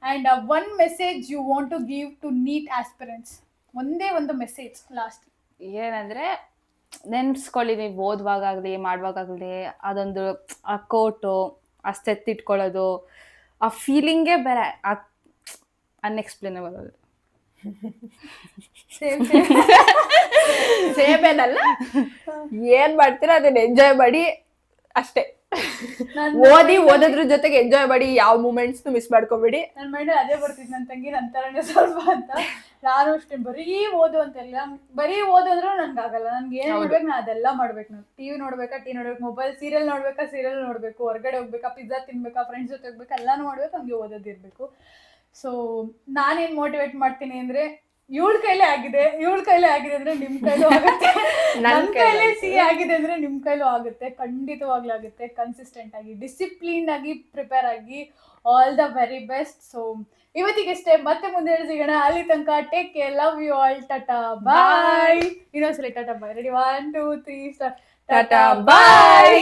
And one message you want to give to NEET aspirants, ಒಂದೇ ಒಂದು ಮೆಸೇಜ್ ಲಾಸ್ಟ್. ಏನಂದ್ರೆ ನೆನ್ಸ್ಕೊಳ್ಳಿ, ನೀವು ಓದುವಾಗಲಿ ಮಾಡುವಾಗಲಿ ಅದೊಂದು ಆ ಕೋಟು ಅಷ್ಟೆತ್ತಿಟ್ಕೊಳ್ಳೋದು, ಆ ಫೀಲಿಂಗೇ ಬೇರೆ, ಅನ್ಎಕ್ಸ್ಪ್ಲೇನಬಲ್. ಅದು ಸೇಬೇನಲ್ಲ, ಏನ್ ಮಾಡ್ತೀರಾ ಅದನ್ನ ಎಂಜಾಯ್ ಮಾಡಿ ಅಷ್ಟೇ. ಓದೋದ್ರ ಜೊತೆಗೆ ಎಂಜಾಯ್ ಮಾಡಿ, ಯಾವ ಮೂಮೆಂಟ್ಸ್ ಮಿಸ್ ಮಾಡ್ಕೋಬೇಡಿ. ನನ್ನ ಮೈಂಡ್ ಅದೇ ಬರ್ತಿತ್ತು, ನನ್ನ ತಂಗಿ ನನ್ನ ತರನೇ ಸ್ವಲ್ಪ ಅಂತ. ನಾನು ಅಷ್ಟೇ ಬರೀ ಓದು ಅಂತೆಲ್ಲ, ಬರೀ ಓದು ಅಂದ್ರೂ ನನ್ಗೆ ಆಗಲ್ಲ. ನನ್ಗೆ ಏನ್ ಮಾಡ್ಬೇಕು ನಾನು ಅದೆಲ್ಲ ಮಾಡ್ಬೇಕು. ನಾನು ಟಿವಿ ನೋಡ್ಬೇಕಾ ಟಿವಿ ನೋಡ್ಬೇಕು, ಮೊಬೈಲ್ ಸೀರಿಯಲ್ ನೋಡ್ಬೇಕಾ ಸೀರಿಯಲ್ ನೋಡ್ಬೇಕು, ಹೊರಗಡೆ ಹೋಗ್ಬೇಕಾ ಪಿಜ್ಜಾ ತಿನ್ಬೇಕಾ ಫ್ರೆಂಡ್ಸ್ ಜೊತೆ ಹೋಗ್ಬೇಕಾ ಎಲ್ಲಾನು ಮಾಡ್ಬೇಕು, ಹಂಗೆ ಓದೋದಿರ್ಬೇಕು. ಸೊ ನಾನೇನ್ ಮೋಟಿವೇಟ್ ಮಾಡ್ತೀನಿ ಅಂದ್ರೆ, ಇವಳ ಕೈಲೇ ಆಗಿದೆ ಅಂದ್ರೆ ನಿಮ್ ಕೈಲೂ ಆಗುತ್ತೆ, ನನ್ನ ಕೈಲೇ ಸಿಹಿ ಆಗಿದೆ ಅಂದ್ರೆ ನಿಮ್ ಕೈಲೂ ಆಗುತ್ತೆ, ಖಂಡಿತವಾಗ್ಲೂ ಆಗುತ್ತೆ. ಕನ್ಸಿಸ್ಟೆಂಟ್ ಆಗಿ, ಡಿಸಿಪ್ಲಿನ್ ಆಗಿ ಪ್ರಿಪೇರ್ ಆಗಿ, all the very best. So ಇವತ್ತಿಗೆಷ್ಟೇ, ಮತ್ತೆ ಮುಂದೆ ಸಿಗೋಣ. ಅಲ್ಲಿ ತನಕ take care, love you all, tata bye. ಇನ್ನೊಂದ್ಸಲಿ tata bye. Ready, 1 2 3 start. Tata ಬಾಯ್.